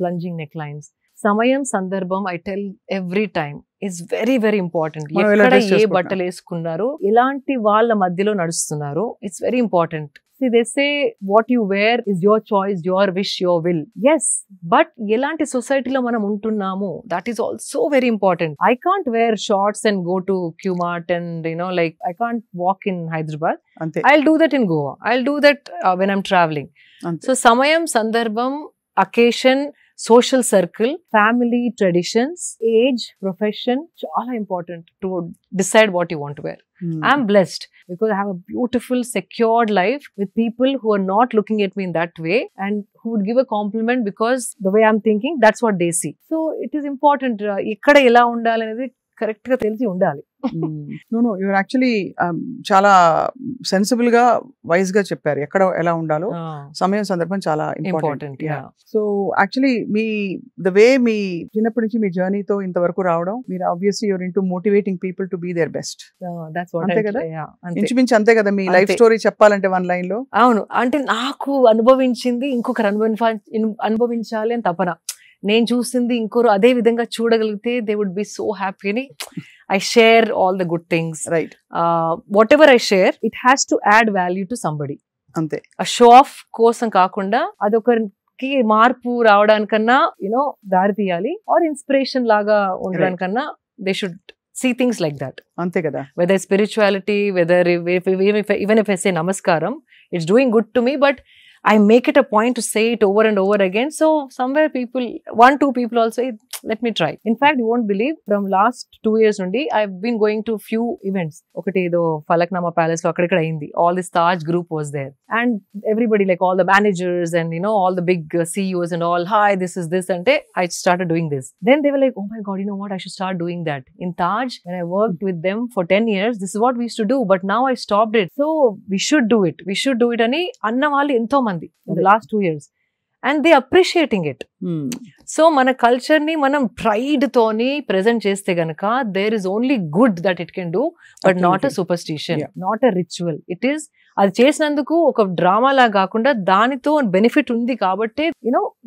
plunging necklines. Samayam sandarbham, I tell every time, is very very important. ఎక్కడ ఏ బట్టలు వేసుకున్నారు, ఎలాంటి వాళ్ళ మధ్యలో నడుస్తున్నారు, it's very important. See, they say what you wear is your choice, your wish, your will. Yes, but elanti society lo manam untunnamu, that is also very important. I can't wear shorts and go to Qmart and like I can't walk in Hyderabad. అంతే I'll do that in Goa. I'll do that when I'm traveling. అంతే So samayam, sandarbham, occasion, social circle, family, traditions, age, profession, chala important to decide what you want to wear. I'm blessed because I have a beautiful, secured life with people who are not looking at me in that way and who would give a compliment because the way I'm thinking, that's what they see. So it is important. Ikkada ela undali anedi correct ga telisi undali. No you are actually చాలా sensible గా wise గా చెప్పారు ఎక్కడ ఎలా ఉండాలో సమయం సందర్భం చాలా important. So actually the way మీ చిన్నప్పటి నుంచి మీ జర్నీతో ఇంతవరకు రావడం, మీరు obviously you're into motivating people to be their best. అంతే కదా, ఇంచుమించు అంతే కదా మీ లైఫ్ స్టోరీ చెప్పాలంటే వన్ లైన్ లో. అవును, అంటే నాకు అనుభవించింది ఇంకొకరు అనుభవించాలి అని తపన, నేను చూసింది ఇంకొకరు అదే విధంగా చూడగలిగితే they would be so happy అని I share all the good things. Right. Whatever I share, it has to add value to somebody. Ante. A show off kosam kaakunda adokariki marpu ravadanikana dari tiyali or inspiration laga undadanikana they should see things like that. Ante kada. Whether spirituality, whether even if I say namaskaram, it's doing good to me, but I make it a point to say it over and over again. So somewhere people, 1-2 people also, let me try. In fact, you won't believe, from last 2 years nundi, I've been going to few events. Okati edo Falaknama Palace lo akkada ayindi. All this Taj group was there. And everybody, like all the managers and all the big CEOs and all, hi, this is this. And I started doing this. Then they were like, oh my God, you know what? I should start doing that. In Taj, when I worked with them for 10 years, this is what we used to do. But now I stopped it. So we should do it. We should do it. Ani anna vallu ento mandi in the last 2 years. And they appreciating it. So మన culture ని మనం pride తోని present చేస్తే గనక there is only good that it can do, but not a superstition, not a ritual. It is అది చేసినందుకు ఒక drama లాగా కాకుండా దానితో బెనిఫిట్ ఉంది కాబట్టి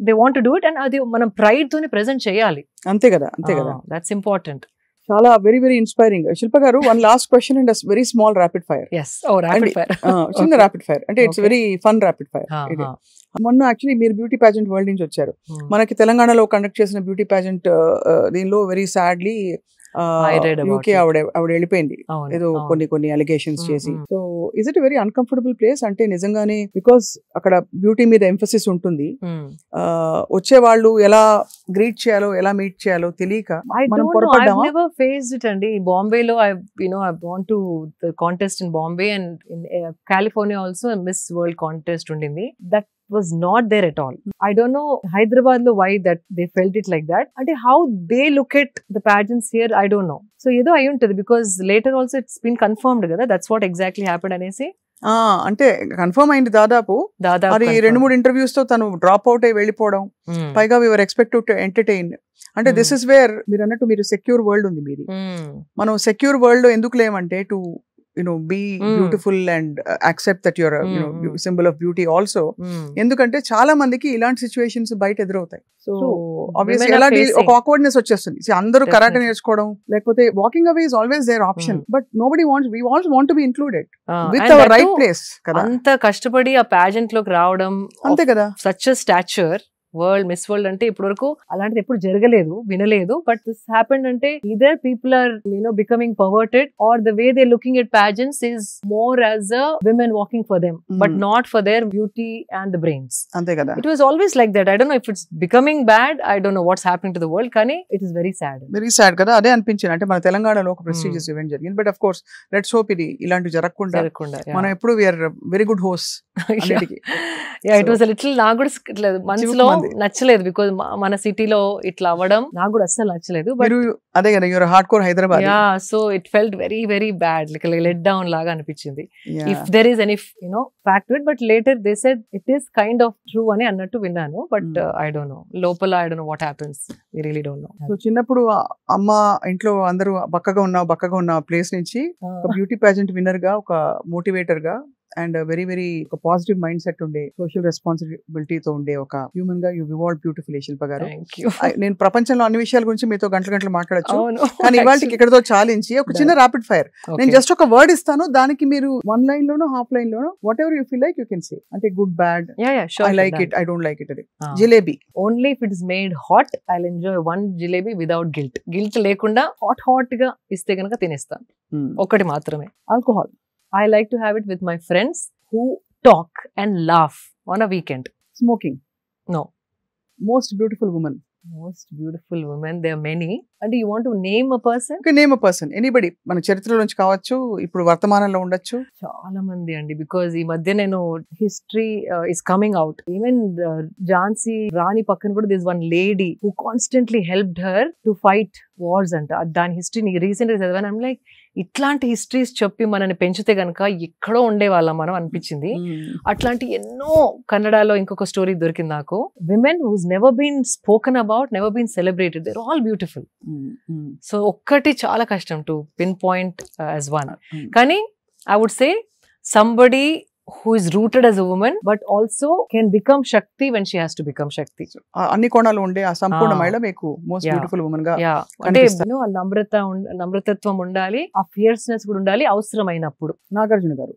they want to do it, and అది మనం ప్రైడ్ తోని ప్రెజెంట్ చేయాలి. అంతే కదా, అంతే కదా. That's important. చాలా వెరీ వెరీ ఇన్స్పైరింగ్. శిల్ప గారు, one last question and very small rapid fire. Rapid fire, చిన్న ర్యాపిడ్ ఫైర్ అంటే it's very fun rapid fire. మొన్న యాక్చువల్లీ మీరు బ్యూటీ పాజెంట్ వరల్డ్ నుంచి వచ్చారు. మనకి తెలంగాణలో కండక్ట్ చేసిన బ్యూటీ పాజెంట్ దీనిలో వెరీ సాడ్లీ యూకే ఆవిడ వెళ్ళిపోయింది ఏదో కొన్ని అలిగేషన్స్ చేసి. So is it very uncomfortable place? అంటే నిజంగానే బికాస్ అక్కడ బ్యూటీ మీద ఎంఫసిస్ ఉంటుంది, వచ్చే వాళ్ళు ఎలా గ్రీట్ చేయాలో ఎలా మీట్ చేయాలో తెలియక మనం పొరపడ్డామా? I've never faced it అండి. బాంబేలో I've gone to the contest in Bombay and in California also a Miss World contest undindi. That was not there at all. I don't know Hyderabad lo why that they felt it like that. And how they look at the pageants here, I don't know. So edo ayuntadi because later also it's been confirmed kada. That's what exactly happened anesi. అంటే confirm అయింది దాదాపు. అది 2-3 interviews తో తను drop out అయి వెళ్ళిపోవడం, పైగా వి వర్ expect to entertain. అంటే దిస్ ఇస్ వేర్ మీరు అన్నట్టు మీరు సెక్యూర్ వరల్డ్ ఉంది మీది. మనం సెక్యూర్ వరల్డ్ లో ఎందుకు లేమంటే to be beautiful and accept that you're a symbol of beauty also. ఎందుకంటే చాలా మందికి ఇలాంటి సిచ్యువేషన్స్ బయట ఎదురవుతాయి. సో ఆబ్వియస్లీ ఎలా ఒక awkwardness వచ్చేస్తుంది. అందరూ కరాటే నేర్చుకోవడం లేకపోతే walking away is always there option, but nobody wants, we also want to be included with our right place కదా. అంత కష్టపడి ఆ pageant లోకి రావడం, అంతే కదా, such a stature, world miss world అంటే ఇప్పటి వరకు అలాంటిది ఎప్పుడు జరగలేదు, వినలేదు. బట్ దిస్ హ్యాపెండ్ అంటే either people are becoming perverted or the way they're looking at pageants is more as a women walking for them, but not for their beauty and the brains. అంతే కదా. It was always like that. I don't know if it's becoming bad. I don't know what's happening to the world. కానీ it is very sad. Very sad కదా. అదే అనిపించింది. అంటే మన తెలంగాణలో ఒక ప్రెస్టీజియస్ ఈవెంట్ జరిగింది. But of course let's hope ఇది ఇలాంటి జరగకుండా మనం ఎప్పుడు we are very good hosts అన్నిటికీ. It was a little నాకు కూడా మనసులో నచ్చలేదు బికాజ్ మన సిటీలో ఇట్లా అవ్వడం నాకు కూడా అస్సలు నచ్చలేదు. బట్ అదే కదా, you're hard core Hyderabad. So it felt very very bad, like let down లాగా అనిపించింది. If there is any fact to it, but later they said it is kind of true అని అన్నట్టు విన్నాను. బట్ ఐ డోంట్ నో, లోపల I don't know what happens, we really don't know. So చిన్నప్పుడు అమ్మ ఇంట్లో అందరూ బక్కగా ఉన్నావు ప్లేస్ నుంచి ఒక బ్యూటీ పాజెంట్ విన్నర్ గా, ఒక మోటివేటర్ గా అండ్ వెరీ వెరీ ఒక పాజిటివ్ మైండ్ సెట్ ఉండే సోషల్ రెస్పాన్సిబిలిటీతో ఉండే ఒక హ్యూమన్ గా యూ ఇవాల్వ్ బ్యూటిఫుల్లీ శిల్ప గారు. నేను ప్రపంచంలో అన్ని విషయాల గురించి మీతో గంటలు మాట్లాడచ్చు, కానీ ఇవాళకి ఇక్కడతో చాలించి ఒక చిన్న ర్యాపిడ్ ఫైర్. నేను జస్ట్ ఒక వర్డ్ ఇస్తాను, దానికి మీరు 1 line లోనో హాఫ్ లైన్ లోనో whatever you feel like you can say. అంటే good bad, I like it, I don't like it. అది jalebi. Only if it is made hot I will enjoy 1 jalebi without guilt లేకుండా hot గా ఇస్తే కనుక తినేస్తాను. ఒకటి మాత్రమే. Alcohol. I like to have it with my friends who talk and laugh on a weekend. Smoking. No. Most beautiful woman. Most beautiful women, there are many. And do you want to name a person? Okay, name a person. Anybody. మన చరిత్రలో నుంచి కావచ్చు, ఇప్పుడు వర్తమానంలో ఉండొచ్చు. చాలా మంది అండి, బికాజ్ ఈ మధ్య నేను history is coming out. Even Jhansi Rani పక్కన కూడా this one lady who constantly helped her to fight wars అంట. దాని హిస్టరీ రీసెంట్ గా చదివాను. ఐమ్ లైక్, ఇట్లాంటి హిస్టరీస్ చెప్పి మనని పెంచితే గనక ఎక్కడో ఉండేవాళ్ళం మనం అనిపించింది. అట్లాంటి ఎన్నో కన్నడలో ఇంకొక స్టోరీ దొరికింది నాకు. Women who's never been spoken about, never been celebrated, they are all beautiful. So ఒక్కటి చాలా కష్టం to pinpoint as one. కానీ I would say somebody who is rooted as a woman but also can become Shakti when she has to become Shakti. అన్ని కోణాలు ఉండే ఆ సంపూర్ణ మహిళ మీకు మోస్ట్ బ్యూటిఫుల్ వుమన్ గా అంటే నమ్రతత్వం ఉండాలి, ఆ ఫియర్స్నెస్ కూడా ఉండాలి అవసరమైనప్పుడు. నాగార్జున గారు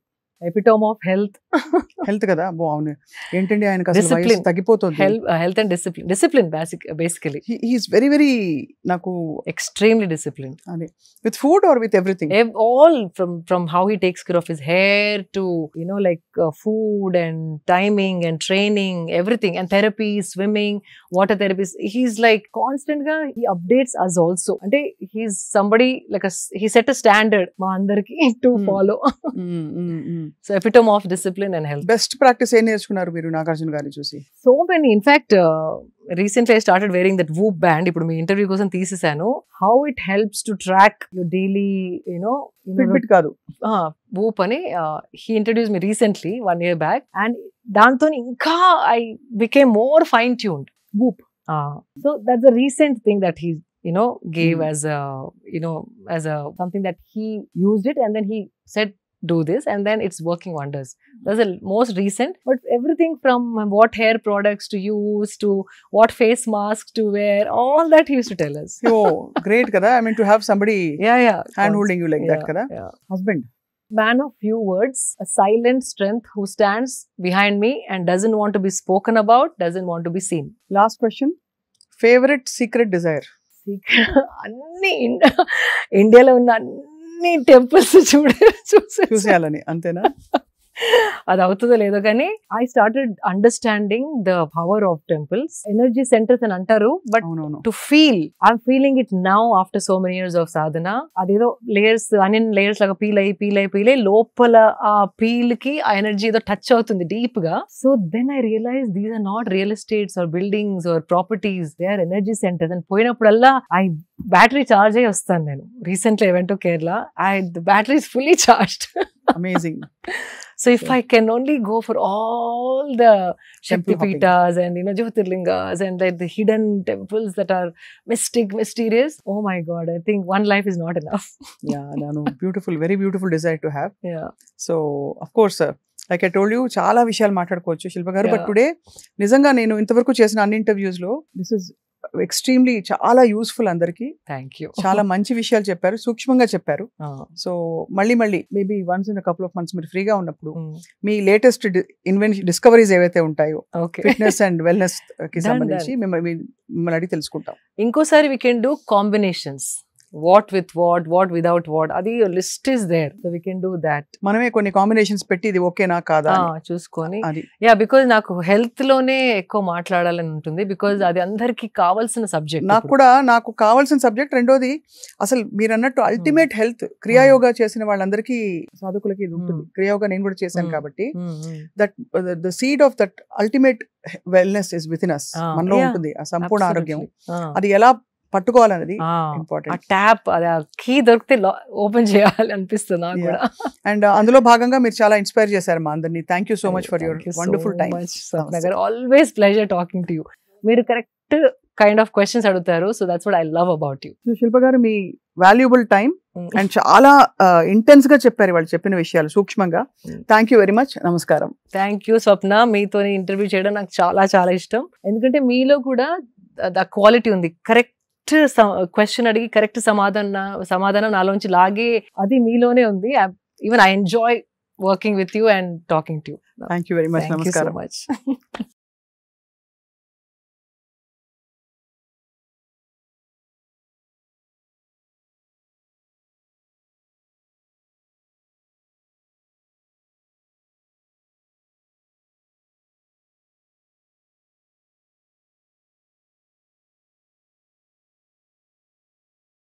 ఎపిటోమ్ ఆఫ్ హెల్త్ కదా. బాగుంది. ఏంటండి ఆయనకు అసలు వయసు తగ్గిపోతుంది. Health and discipline basically he is very very నాకు ఎక్స్ట్రీమ్లీ డిసిప్లిన్. అదే with food or with everything, all from how he takes care of his hair to like food and timing and training, everything, and therapy, swimming, water therapies. He's like constant ga he updates us also. Ante he's somebody like he set a standard ma andarki to follow. So epitome of discipline and health. Best practice ఏం నేర్చుకున్నారు మీరు నాగార్జున గారిని చూసి? So many. In fact, recently I started wearing that Whoop band. ఇప్పుడు మీ interview కోసం తీసేసాను. How it helps to track your daily, Fitbit కాదు, Whoop అని he introduced me recently 1 year back, and దాంతో ఇంకా I became more fine tuned. Whoop. So that's a recent thing that he gave as a as a something that he used it, and then he said do this, and then it's working wonders. That's the most recent, but everything from what hair products to use to what face masks to wear, all that he used to tell us. Oh, great kada. I mean, to have somebody hand holding you like that kada. Husband. Man of few words, a silent strength who stands behind me and doesn't want to be spoken about, doesn't want to be seen. Last question. Favorite secret desire? అన్ని ఇండియాలో ఉన్న temples చూసేయాలని అంతేనా? అది అవుతుందో లేదో కానీ I started understanding the power of temples. Energy centres అని అంటారు, but to feel I'm feeling it now after so many years of sadhana. అదేదో లేయర్స్ అనియన్ లేయర్స్ లాగా పీల్ అయ్యి లోపల ఆ పీల్ కి ఆ ఎనర్జీ ఏదో టచ్ అవుతుంది డీప్ గా. So then I realise these are not real estates or buildings or properties, they are energy centres. And పోయినప్పుడల్లా బ్యాటరీ చార్జ్ అయ్యి వస్తాను నేను. Recently I went to Kerala, the battery is fully charged. Amazing. So if I can only go for all the Shakti Peethas and Jyotirlingas and like the hidden temples that are mysterious, oh my God, I think one life is not enough. Yeah, no, beautiful, very beautiful desire to have. Yeah. So of course, like I told you, చాలా విషయాలు మాట్లాడుకోవచ్చు శిల్ప గారు, but today నిజంగా నేను ఇంతవరకు చేసిన అన్ని interviews లో దిస్ ఇస్ ఎక్స్ట్రీమ్లీ చాలా యూస్ఫుల్. అందరికి థ్యాంక్ యూ. చాలా మంచి విషయాలు చెప్పారు, సూక్ష్మంగా చెప్పారు. సో మళ్ళీ maybe once in couple of months మీరు ఫ్రీగా ఉన్నప్పుడు మీ లేటెస్ట్ డిస్కవరీస్ ఏవైతే ఉంటాయో ఫిట్నెస్ అండ్ వెల్నెస్ కి సంబంధించి మిమ్మల్ని అడిగి తెలుసుకుంటాం. ఇంకోసారి we can do combinations, what with what without what, అది list is there, so we can do that. మనమే కొన్ని కాంబినేషన్స్ పెట్టి ఇది ఓకేనా కాదా చూసుకొని. బికాజ్ నాకు హెల్త్ లోనే ఎక్కువ మాట్లాడాలని ఉంటుంది, బికాజ్ అది అందరికి కావాల్సిన సబ్జెక్ట్. నాకు కావాల్సిన సబ్జెక్ట్. రెండోది అసలు మీరు అన్నట్టు అల్టిమేట్ హెల్త్ క్రియాయోగా చేసిన వాళ్ళందరికీ సాధకులకి ఇది ఉంటుంది. క్రియాయోగా నేను కూడా చేశాను కాబట్టి that the seed of that ultimate wellness is with in us, మనలో ఉంటుంది ఆ సంపూర్ణ ఆరోగ్యం. అది ఎలా పట్టుకోవాలనేది ఇంపార్టెంట్. ట్యాప్ అది కీ దొరికితే ఓపెన్ చేయాలి అనిపిస్తుంది నాకు కూడా. అండ్ అందులో భాగంగా మీరు చాలా ఇన్స్పైర్ చేశారు మా అందరినీ. Thank you so much for your wonderful time. Always pleasure talking to you. మీరు కరెక్ట్ కైండ్ ఆఫ్ క్వశ్చన్స్ అడుగుతారు, so that's what I love about you. Shilpa గారు, మీ వాల్యుబుల్ టైం అండ్ చాలా ఇంటెన్స్ గా చెప్పారు వాళ్ళు చెప్పిన విషయాలు సూక్ష్మంగా. Thank you very much. నమస్కారం. థ్యాంక్ యూ స్వప్న, మీతో ఇంటర్వ్యూ చేయడం నాకు చాలా చాలా ఇష్టం. ఎందుకంటే మీలో కూడా ద క్వాలిటీ ఉంది. కరెక్ట్ క్వశ్చన్ అడిగి కరెక్ట్ సమాధానం నాలోంచి లాగే అది మీలోనే ఉంది. Even I enjoy working with you and talking to you. Thank you very much. నమస్కారం. Thank you so much.